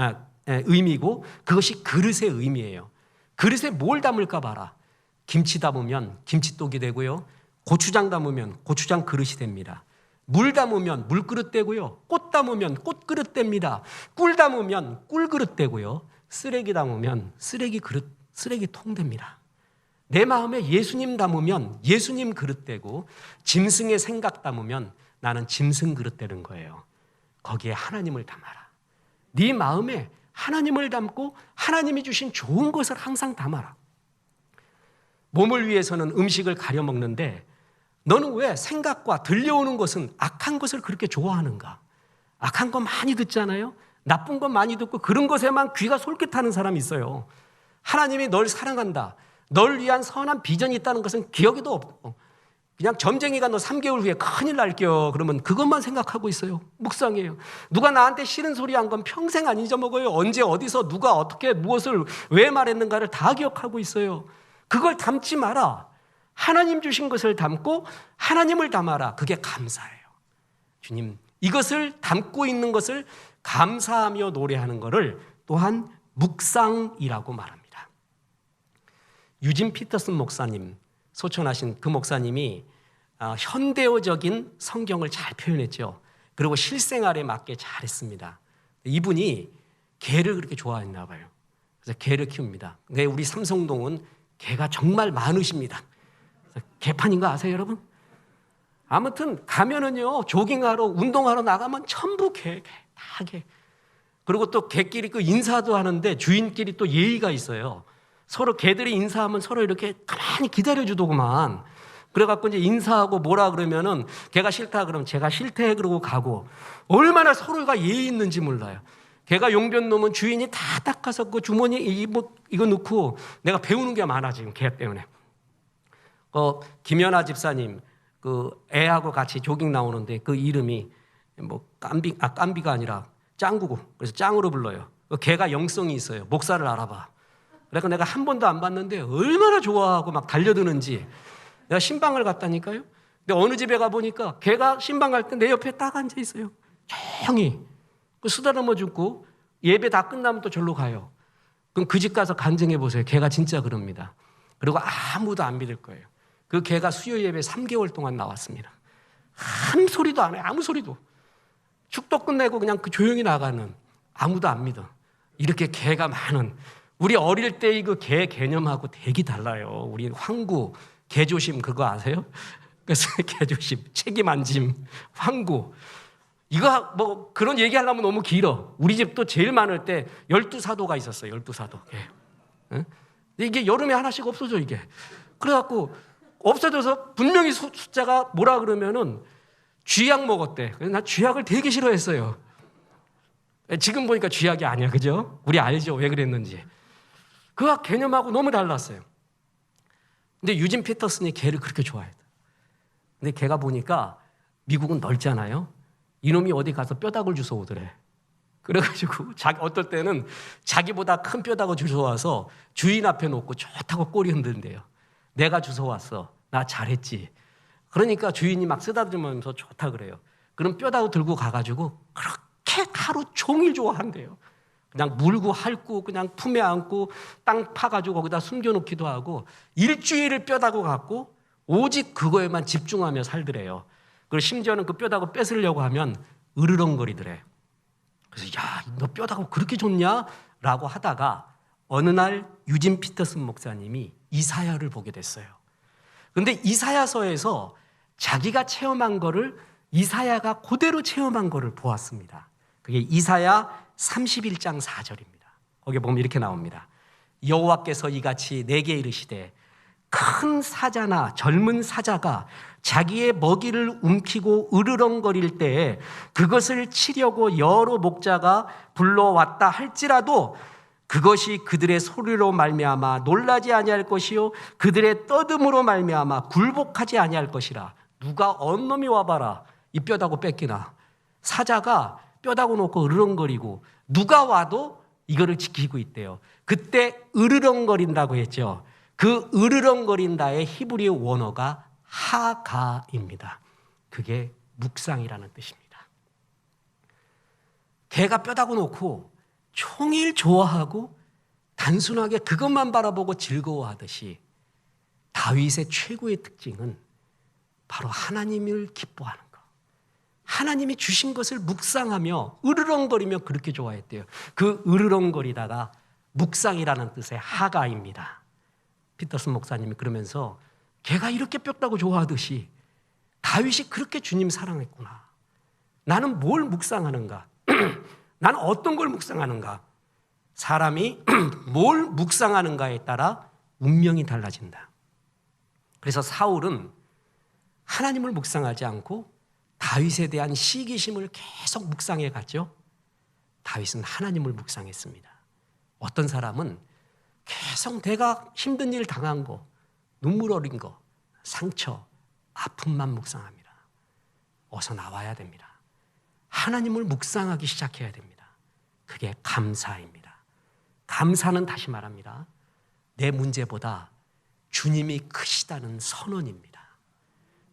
의미고 그것이 그릇의 의미예요. 그릇에 뭘 담을까 봐라. 김치 담으면 김치독이 되고요. 고추장 담으면 고추장 그릇이 됩니다. 물 담으면 물그릇 되고요. 꽃 담으면 꽃그릇 됩니다. 꿀 담으면 꿀그릇 되고요. 쓰레기 담으면 쓰레기 그릇, 쓰레기통 됩니다. 내 마음에 예수님 담으면 예수님 그릇 되고 짐승의 생각 담으면 나는 짐승 그릇 되는 거예요. 거기에 하나님을 담아라. 네 마음에 하나님을 담고 하나님이 주신 좋은 것을 항상 담아라. 몸을 위해서는 음식을 가려 먹는데 너는 왜 생각과 들려오는 것은 악한 것을 그렇게 좋아하는가? 악한 거 많이 듣잖아요. 나쁜 거 많이 듣고 그런 것에만 귀가 솔깃하는 사람이 있어요. 하나님이 널 사랑한다, 널 위한 선한 비전이 있다는 것은 기억에도 없고 그냥 점쟁이가 너 3개월 후에 큰일 날게요 그러면 그것만 생각하고 있어요. 묵상해요. 누가 나한테 싫은 소리 한 건 평생 안 잊어먹어요. 언제 어디서 누가 어떻게 무엇을 왜 말했는가를 다 기억하고 있어요. 그걸 담지 마라. 하나님 주신 것을 담고 하나님을 담아라. 그게 감사예요. 주님, 이것을 담고 있는 것을 감사하며 노래하는 것을 또한 묵상이라고 말합니다. 유진 피터슨 목사님, 소천하신 그 목사님이 현대어적인 성경을 잘 표현했죠. 그리고 실생활에 맞게 잘했습니다. 이분이 개를 그렇게 좋아했나 봐요. 그래서 개를 키웁니다. 근데 우리 삼성동은 개가 정말 많으십니다. 개판인 거 아세요, 여러분? 아무튼 가면은요, 조깅하러 운동하러 나가면 전부 개, 다 개. 그리고 또 개끼리 그 인사도 하는데 주인끼리 또 예의가 있어요. 서로 개들이 인사하면 서로 이렇게 가만히 기다려주더구만. 그래갖고 이제 인사하고 뭐라 그러면은 개가 싫다 그러면 제가 싫대 그러고 가고 얼마나 서로가 예의 있는지 몰라요. 개가 용변 놓으면 주인이 다 닦아서 그 주머니에 이거 넣고 내가 배우는 게 많아 지금 개 때문에. 김연아 집사님 그 애하고 같이 조깅 나오는데 그 이름이 뭐 깜비가 아니라 짱구고 그래서 짱으로 불러요. 개가 영성이 있어요. 목사를 알아봐. 그래서 내가 한 번도 안 봤는데 얼마나 좋아하고 막 달려드는지. 내가 신방을 갔다니까요. 근데 어느 집에 가보니까 걔가 신방 갈 때 내 옆에 딱 앉아 있어요. 조용히. 쓰다듬어 주고 예배 다 끝나면 또 절로 가요. 그럼 그 집 가서 간증해 보세요. 걔가 진짜 그럽니다. 그리고 아무도 안 믿을 거예요. 그 걔가 수요 예배 3개월 동안 나왔습니다. 한 소리도 안 해요. 아무 소리도. 축도 끝내고 그냥 그 조용히 나가는. 아무도 안 믿어. 이렇게 개가 많은. 우리 어릴 때의 그 개 개념하고 되게 달라요. 우리 황구, 개조심 그거 아세요? 그래서 개조심, 책임 안 짐, 황구. 이거 뭐 그런 얘기하려면 너무 길어. 우리 집도 제일 많을 때 12사도가 있었어요. 12사도. 응? 이게 여름에 하나씩 없어져 이게. 그래갖고 없어져서 분명히 숫자가 뭐라 그러면은 쥐약 먹었대. 그래서 나 쥐약을 되게 싫어했어요. 지금 보니까 쥐약이 아니야. 그죠? 우리 알죠? 왜 그랬는지. 그 개념하고 너무 달랐어요. 근데 유진 피터슨이 개를 그렇게 좋아했다. 근데 걔가 보니까 미국은 넓잖아요. 이놈이 어디 가서 뼈다귀를 주워 오더래. 그래가지고 어떨 때는 자기보다 큰 뼈다귀 주워 와서 주인 앞에 놓고 좋다고 꼬리 흔든대요. 내가 주워 왔어. 나 잘했지. 그러니까 주인이 막 쓰다듬으면서 좋다 그래요. 그럼 뼈다귀 들고 가가지고 그렇게 하루 종일 좋아한대요. 그냥 물고 핥고 그냥 품에 안고 땅 파가지고 거기다 숨겨놓기도 하고 일주일을 뼈다귀 갖고 오직 그거에만 집중하며 살더래요. 그리고 심지어는 그 뼈다귀 뺏으려고 하면 으르렁거리더래. 그래서 야, 너 뼈다귀 그렇게 좋냐? 라고 하다가 어느 날 유진 피터슨 목사님이 이사야를 보게 됐어요. 그런데 이사야서에서 자기가 체험한 거를 이사야가 그대로 체험한 거를 보았습니다. 그게 이사야 31장 4절입니다. 거기 보면 이렇게 나옵니다. 여호와께서 이같이 내게 이르시되 큰 사자나 젊은 사자가 자기의 먹이를 움키고 으르렁거릴 때에 그것을 치려고 여러 목자가 불러왔다 할지라도 그것이 그들의 소리로 말미암아 놀라지 아니할 것이요 그들의 떠듬으로 말미암아 굴복하지 아니할 것이라. 누가 언놈이 와봐라 이 뼈다고 뺏기나. 사자가 뼈다고 놓고 으르렁거리고 누가 와도 이거를 지키고 있대요. 그때 으르렁거린다고 했죠. 그 으르렁거린다의 히브리어 원어가 하가입니다. 그게 묵상이라는 뜻입니다. 개가 뼈다고 놓고 종일 좋아하고 단순하게 그것만 바라보고 즐거워하듯이 다윗의 최고의 특징은 바로 하나님을 기뻐하는 것. 하나님이 주신 것을 묵상하며 으르렁거리며 그렇게 좋아했대요. 그 으르렁거리다가 묵상이라는 뜻의 하가입니다. 피터슨 목사님이 그러면서 걔가 이렇게 뼈다고 좋아하듯이 다윗이 그렇게 주님 사랑했구나. 나는 뭘 묵상하는가? 나는 어떤 걸 묵상하는가? 사람이 뭘 묵상하는가에 따라 운명이 달라진다. 그래서 사울은 하나님을 묵상하지 않고 다윗에 대한 시기심을 계속 묵상해 갔죠. 다윗은 하나님을 묵상했습니다. 어떤 사람은 계속 내가 힘든 일 당한 거, 눈물 어린 거, 상처, 아픔만 묵상합니다. 어서 나와야 됩니다. 하나님을 묵상하기 시작해야 됩니다. 그게 감사입니다. 감사는 다시 말합니다. 내 문제보다 주님이 크시다는 선언입니다.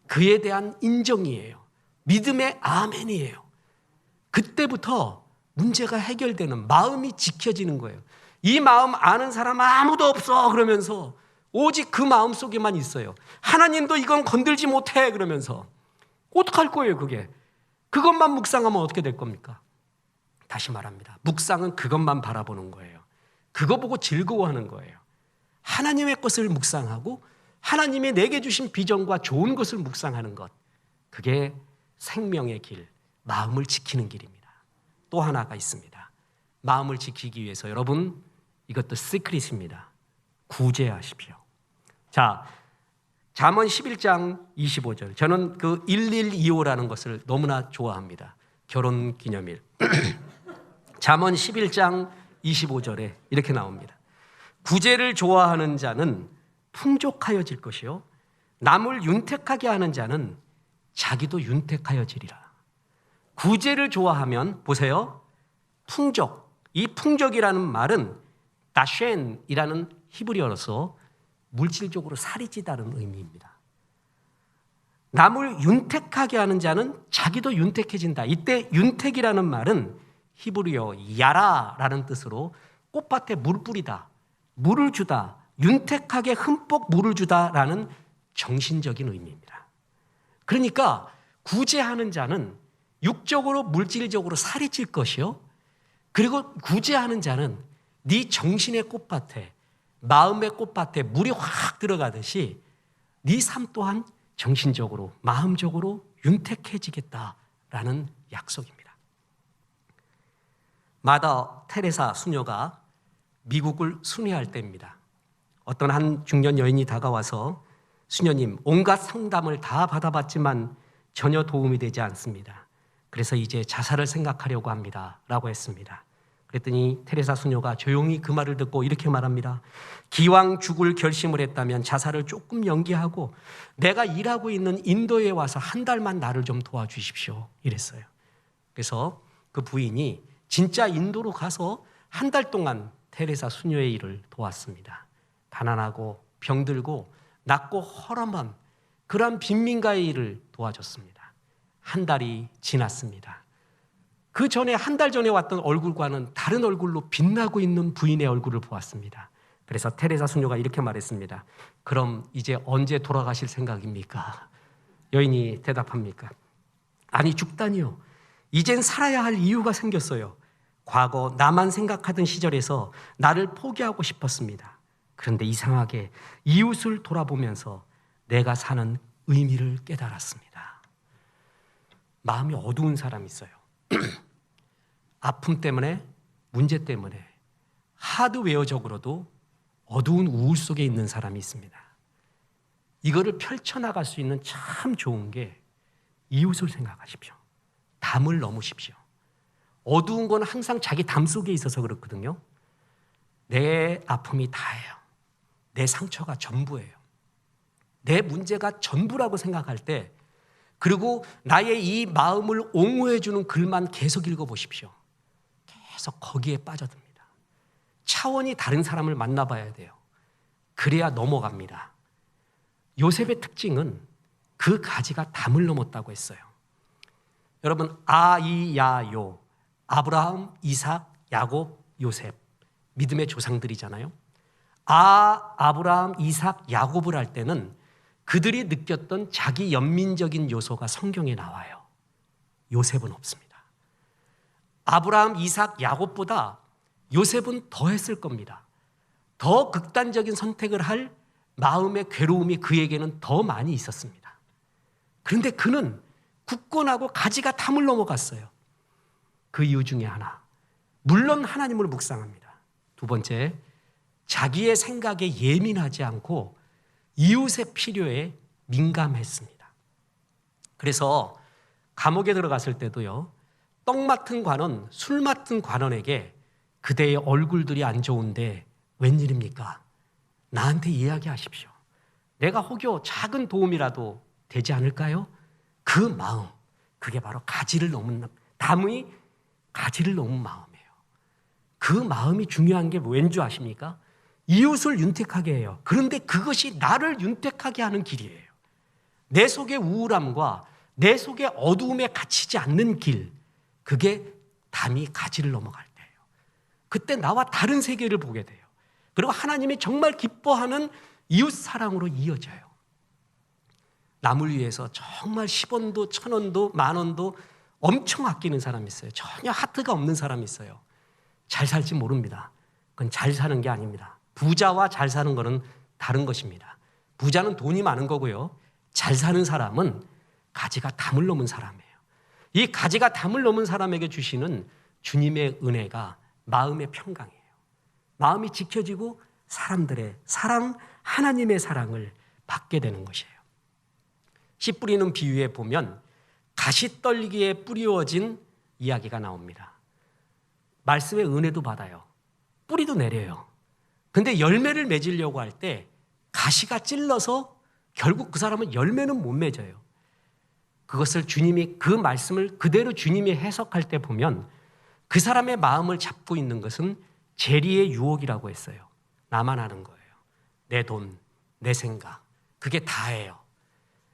그에 대한 인정이에요. 믿음의 아멘이에요. 그때부터 문제가 해결되는 마음이 지켜지는 거예요. 이 마음 아는 사람 아무도 없어 그러면서 오직 그 마음 속에만 있어요. 하나님도 이건 건들지 못해 그러면서 어떡할 거예요 그게. 그것만 묵상하면 어떻게 될 겁니까? 다시 말합니다. 묵상은 그것만 바라보는 거예요. 그거 보고 즐거워하는 거예요. 하나님의 것을 묵상하고 하나님이 내게 주신 비전과 좋은 것을 묵상하는 것. 그게 생명의 길, 마음을 지키는 길입니다. 또 하나가 있습니다. 마음을 지키기 위해서 여러분 이것도 시크릿입니다. 구제하십시오. 자, 잠언 11장 25절. 저는 그 1125라는 것을 너무나 좋아합니다. 결혼 기념일. 잠언 11장 25절에 이렇게 나옵니다. 구제를 좋아하는 자는 풍족하여질 것이요 남을 윤택하게 하는 자는 자기도 윤택하여지리라. 구제를 좋아하면 보세요. 풍족. 이 풍족이라는 말은 다쉔이라는 히브리어로서 물질적으로 살이 찌다는 의미입니다. 남을 윤택하게 하는 자는 자기도 윤택해진다. 이때 윤택이라는 말은 히브리어 야라라는 뜻으로 꽃밭에 물 뿌리다, 물을 주다, 윤택하게 흠뻑 물을 주다라는 정신적인 의미입니다. 그러니까 구제하는 자는 육적으로 물질적으로 살이 찔 것이요. 그리고 구제하는 자는 네 정신의 꽃밭에 마음의 꽃밭에 물이 확 들어가듯이 네 삶 또한 정신적으로 마음적으로 윤택해지겠다라는 약속입니다. 마더 테레사 수녀가 미국을 순회할 때입니다. 어떤 한 중년 여인이 다가와서 수녀님 온갖 상담을 다 받아봤지만 전혀 도움이 되지 않습니다. 그래서 이제 자살을 생각하려고 합니다 라고 했습니다. 그랬더니 테레사 수녀가 조용히 그 말을 듣고 이렇게 말합니다. 기왕 죽을 결심을 했다면 자살을 조금 연기하고 내가 일하고 있는 인도에 와서 한 달만 나를 좀 도와주십시오 이랬어요. 그래서 그 부인이 진짜 인도로 가서 한 달 동안 테레사 수녀의 일을 도왔습니다. 가난하고 병들고 낮고 허름한 그러한 빈민가의 일을 도와줬습니다. 한 달이 지났습니다. 그 전에 한 달 전에 왔던 얼굴과는 다른 얼굴로 빛나고 있는 부인의 얼굴을 보았습니다. 그래서 테레사 수녀가 이렇게 말했습니다. 그럼 이제 언제 돌아가실 생각입니까? 여인이 대답합니까? 아니 죽다니요. 이젠 살아야 할 이유가 생겼어요. 과거 나만 생각하던 시절에서 나를 포기하고 싶었습니다. 그런데 이상하게 이웃을 돌아보면서 내가 사는 의미를 깨달았습니다. 마음이 어두운 사람이 있어요. 아픔 때문에, 문제 때문에 하드웨어적으로도 어두운 우울 속에 있는 사람이 있습니다. 이거를 펼쳐나갈 수 있는 참 좋은 게 이웃을 생각하십시오. 담을 넘으십시오. 어두운 건 항상 자기 담 속에 있어서 그렇거든요. 내 아픔이 다예요. 내 상처가 전부예요. 내 문제가 전부라고 생각할 때, 그리고 나의 이 마음을 옹호해 주는 글만 계속 읽어보십시오. 계속 거기에 빠져듭니다. 차원이 다른 사람을 만나봐야 돼요. 그래야 넘어갑니다. 요셉의 특징은 그 가지가 담을 넘었다고 했어요. 여러분, 아이야요, 아브라함, 이삭, 야곱, 요셉, 믿음의 조상들이잖아요. 아브라함, 이삭, 야곱을 할 때는 그들이 느꼈던 자기 연민적인 요소가 성경에 나와요. 요셉은 없습니다. 아브라함, 이삭, 야곱보다 요셉은 더 했을 겁니다. 더 극단적인 선택을 할 마음의 괴로움이 그에게는 더 많이 있었습니다. 그런데 그는 굳건하고 가지가 담을 넘어갔어요. 그 이유 중에 하나, 물론 하나님을 묵상합니다. 두 번째, 자기의 생각에 예민하지 않고 이웃의 필요에 민감했습니다. 그래서 감옥에 들어갔을 때도요, 떡 맡은 관원, 술 맡은 관원에게 그대의 얼굴들이 안 좋은데 웬일입니까? 나한테 이야기하십시오. 내가 혹여 작은 도움이라도 되지 않을까요? 그 마음, 그게 바로 가지를 넘은, 담이 가지를 넘은 마음이에요. 그 마음이 중요한 게 왠지 아십니까? 이웃을 윤택하게 해요. 그런데 그것이 나를 윤택하게 하는 길이에요. 내 속의 우울함과 내 속의 어두움에 갇히지 않는 길, 그게 담이 가지를 넘어갈 때예요. 그때 나와 다른 세계를 보게 돼요. 그리고 하나님이 정말 기뻐하는 이웃 사랑으로 이어져요. 남을 위해서 정말 10원도 1000원도 10,000원도 엄청 아끼는 사람이 있어요. 전혀 하트가 없는 사람이 있어요. 잘 살지 모릅니다. 그건 잘 사는 게 아닙니다. 부자와 잘 사는 거는 다른 것입니다. 부자는 돈이 많은 거고요. 잘 사는 사람은 가지가 담을 넘은 사람이에요. 이 가지가 담을 넘은 사람에게 주시는 주님의 은혜가 마음의 평강이에요. 마음이 지켜지고 사람들의 사랑, 하나님의 사랑을 받게 되는 것이에요. 씨 뿌리는 비유에 보면 가시떨기에 뿌리워진 이야기가 나옵니다. 말씀의 은혜도 받아요. 뿌리도 내려요. 근데 열매를 맺으려고 할 때 가시가 찔러서 결국 그 사람은 열매는 못 맺어요. 그것을 주님이, 그 말씀을 그대로 주님이 해석할 때 보면 그 사람의 마음을 잡고 있는 것은 재리의 유혹이라고 했어요. 나만 아는 거예요. 내 돈, 내 생각, 그게 다예요.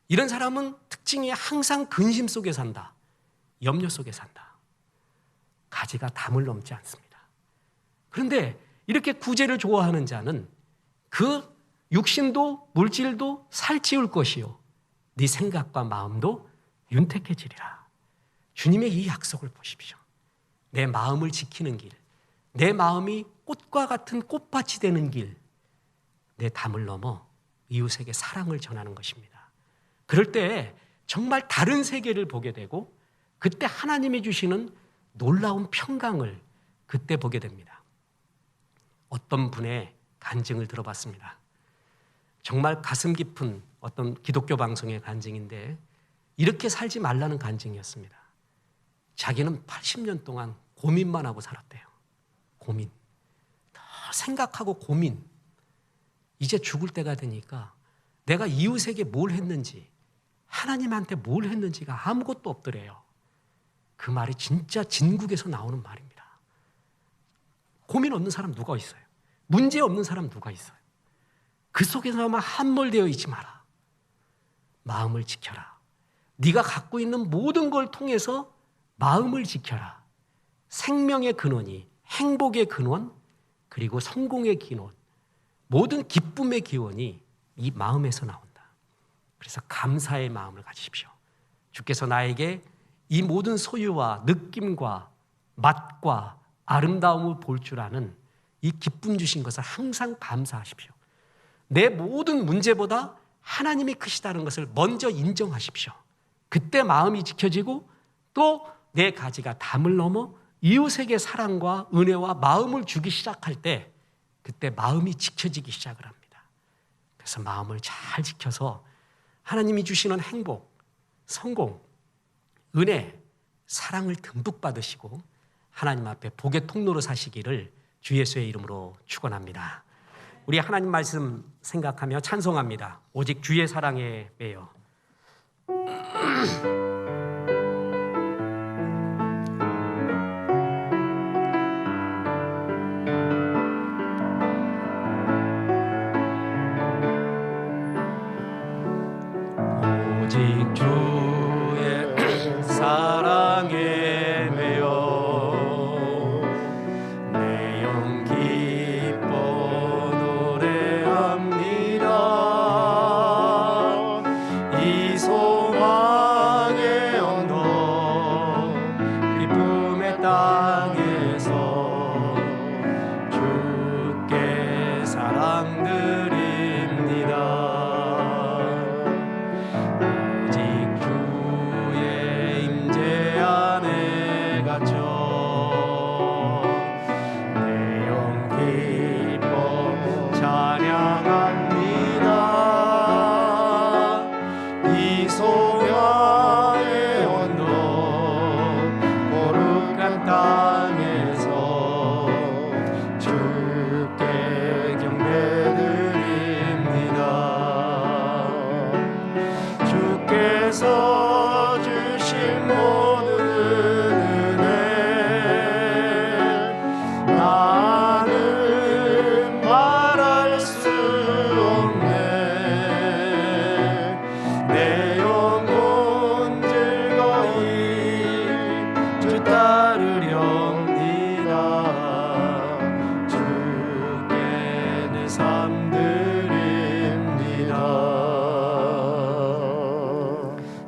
이런 사람은 특징이 항상 근심 속에 산다. 염려 속에 산다. 가지가 담을 넘지 않습니다. 그런데 이렇게 구제를 좋아하는 자는 그 육신도 물질도 살찌울 것이요, 네 생각과 마음도 윤택해지리라. 주님의 이 약속을 보십시오. 내 마음을 지키는 길, 내 마음이 꽃과 같은 꽃밭이 되는 길, 내 담을 넘어 이웃에게 사랑을 전하는 것입니다. 그럴 때 정말 다른 세계를 보게 되고, 그때 하나님이 주시는 놀라운 평강을 그때 보게 됩니다. 어떤 분의 간증을 들어봤습니다. 정말 가슴 깊은 어떤 기독교 방송의 간증인데, 이렇게 살지 말라는 간증이었습니다. 자기는 80년 동안 고민만 하고 살았대요. 고민. 더 생각하고 고민. 이제 죽을 때가 되니까 내가 이웃에게 뭘 했는지, 하나님한테 뭘 했는지가 아무것도 없더래요. 그 말이 진짜 진국에서 나오는 말입니다. 고민 없는 사람 누가 있어요? 문제 없는 사람 누가 있어요? 그 속에서만 함몰되어 있지 마라. 마음을 지켜라. 네가 갖고 있는 모든 걸 통해서 마음을 지켜라. 생명의 근원이, 행복의 근원, 그리고 성공의 기원, 모든 기쁨의 기원이 이 마음에서 나온다. 그래서 감사의 마음을 가지십시오. 주께서 나에게 이 모든 소유와 느낌과 맛과 아름다움을 볼 줄 아는 이 기쁨 주신 것을 항상 감사하십시오. 내 모든 문제보다 하나님이 크시다는 것을 먼저 인정하십시오. 그때 마음이 지켜지고 또 내 가지가 담을 넘어 이웃에게 사랑과 은혜와 마음을 주기 시작할 때, 그때 마음이 지켜지기 시작을 합니다. 그래서 마음을 잘 지켜서 하나님이 주시는 행복, 성공, 은혜, 사랑을 듬뿍 받으시고 하나님 앞에 복의 통로로 사시기를 주 예수의 이름으로 축원합니다. 우리 하나님 말씀 생각하며 찬송합니다. 오직 주의 사랑에 매여. 오직 주의 사랑에 매여 내 영 기뻐 노래합니다. 이 소망의 언덕 기쁨의 땅에서 주께 사랑드립니다. 주께서 주신 모든 은혜 나는 말할 수 없네. 내 영혼 즐거이 주 따르렵니다. 주께 내 삶 드립니다.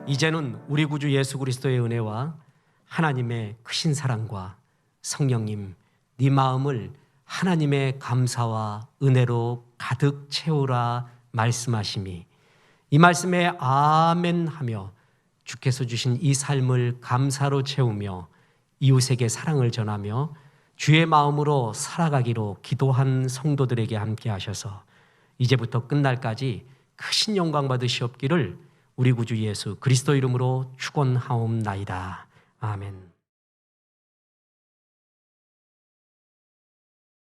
이제는 우리 구주 예수 그리스도의 은혜와 하나님의 크신 사랑과 성령님 네 마음을 하나님의 감사와 은혜로 가득 채우라 말씀하심이 이 말씀에 아멘 하며 주께서 주신 이 삶을 감사로 채우며 이웃에게 사랑을 전하며 주의 마음으로 살아가기로 기도한 성도들에게 함께 하셔서 이제부터 끝날까지 크신 영광 받으시옵기를 우리 구주 예수 그리스도 이름으로 축원하옵나이다. 아멘.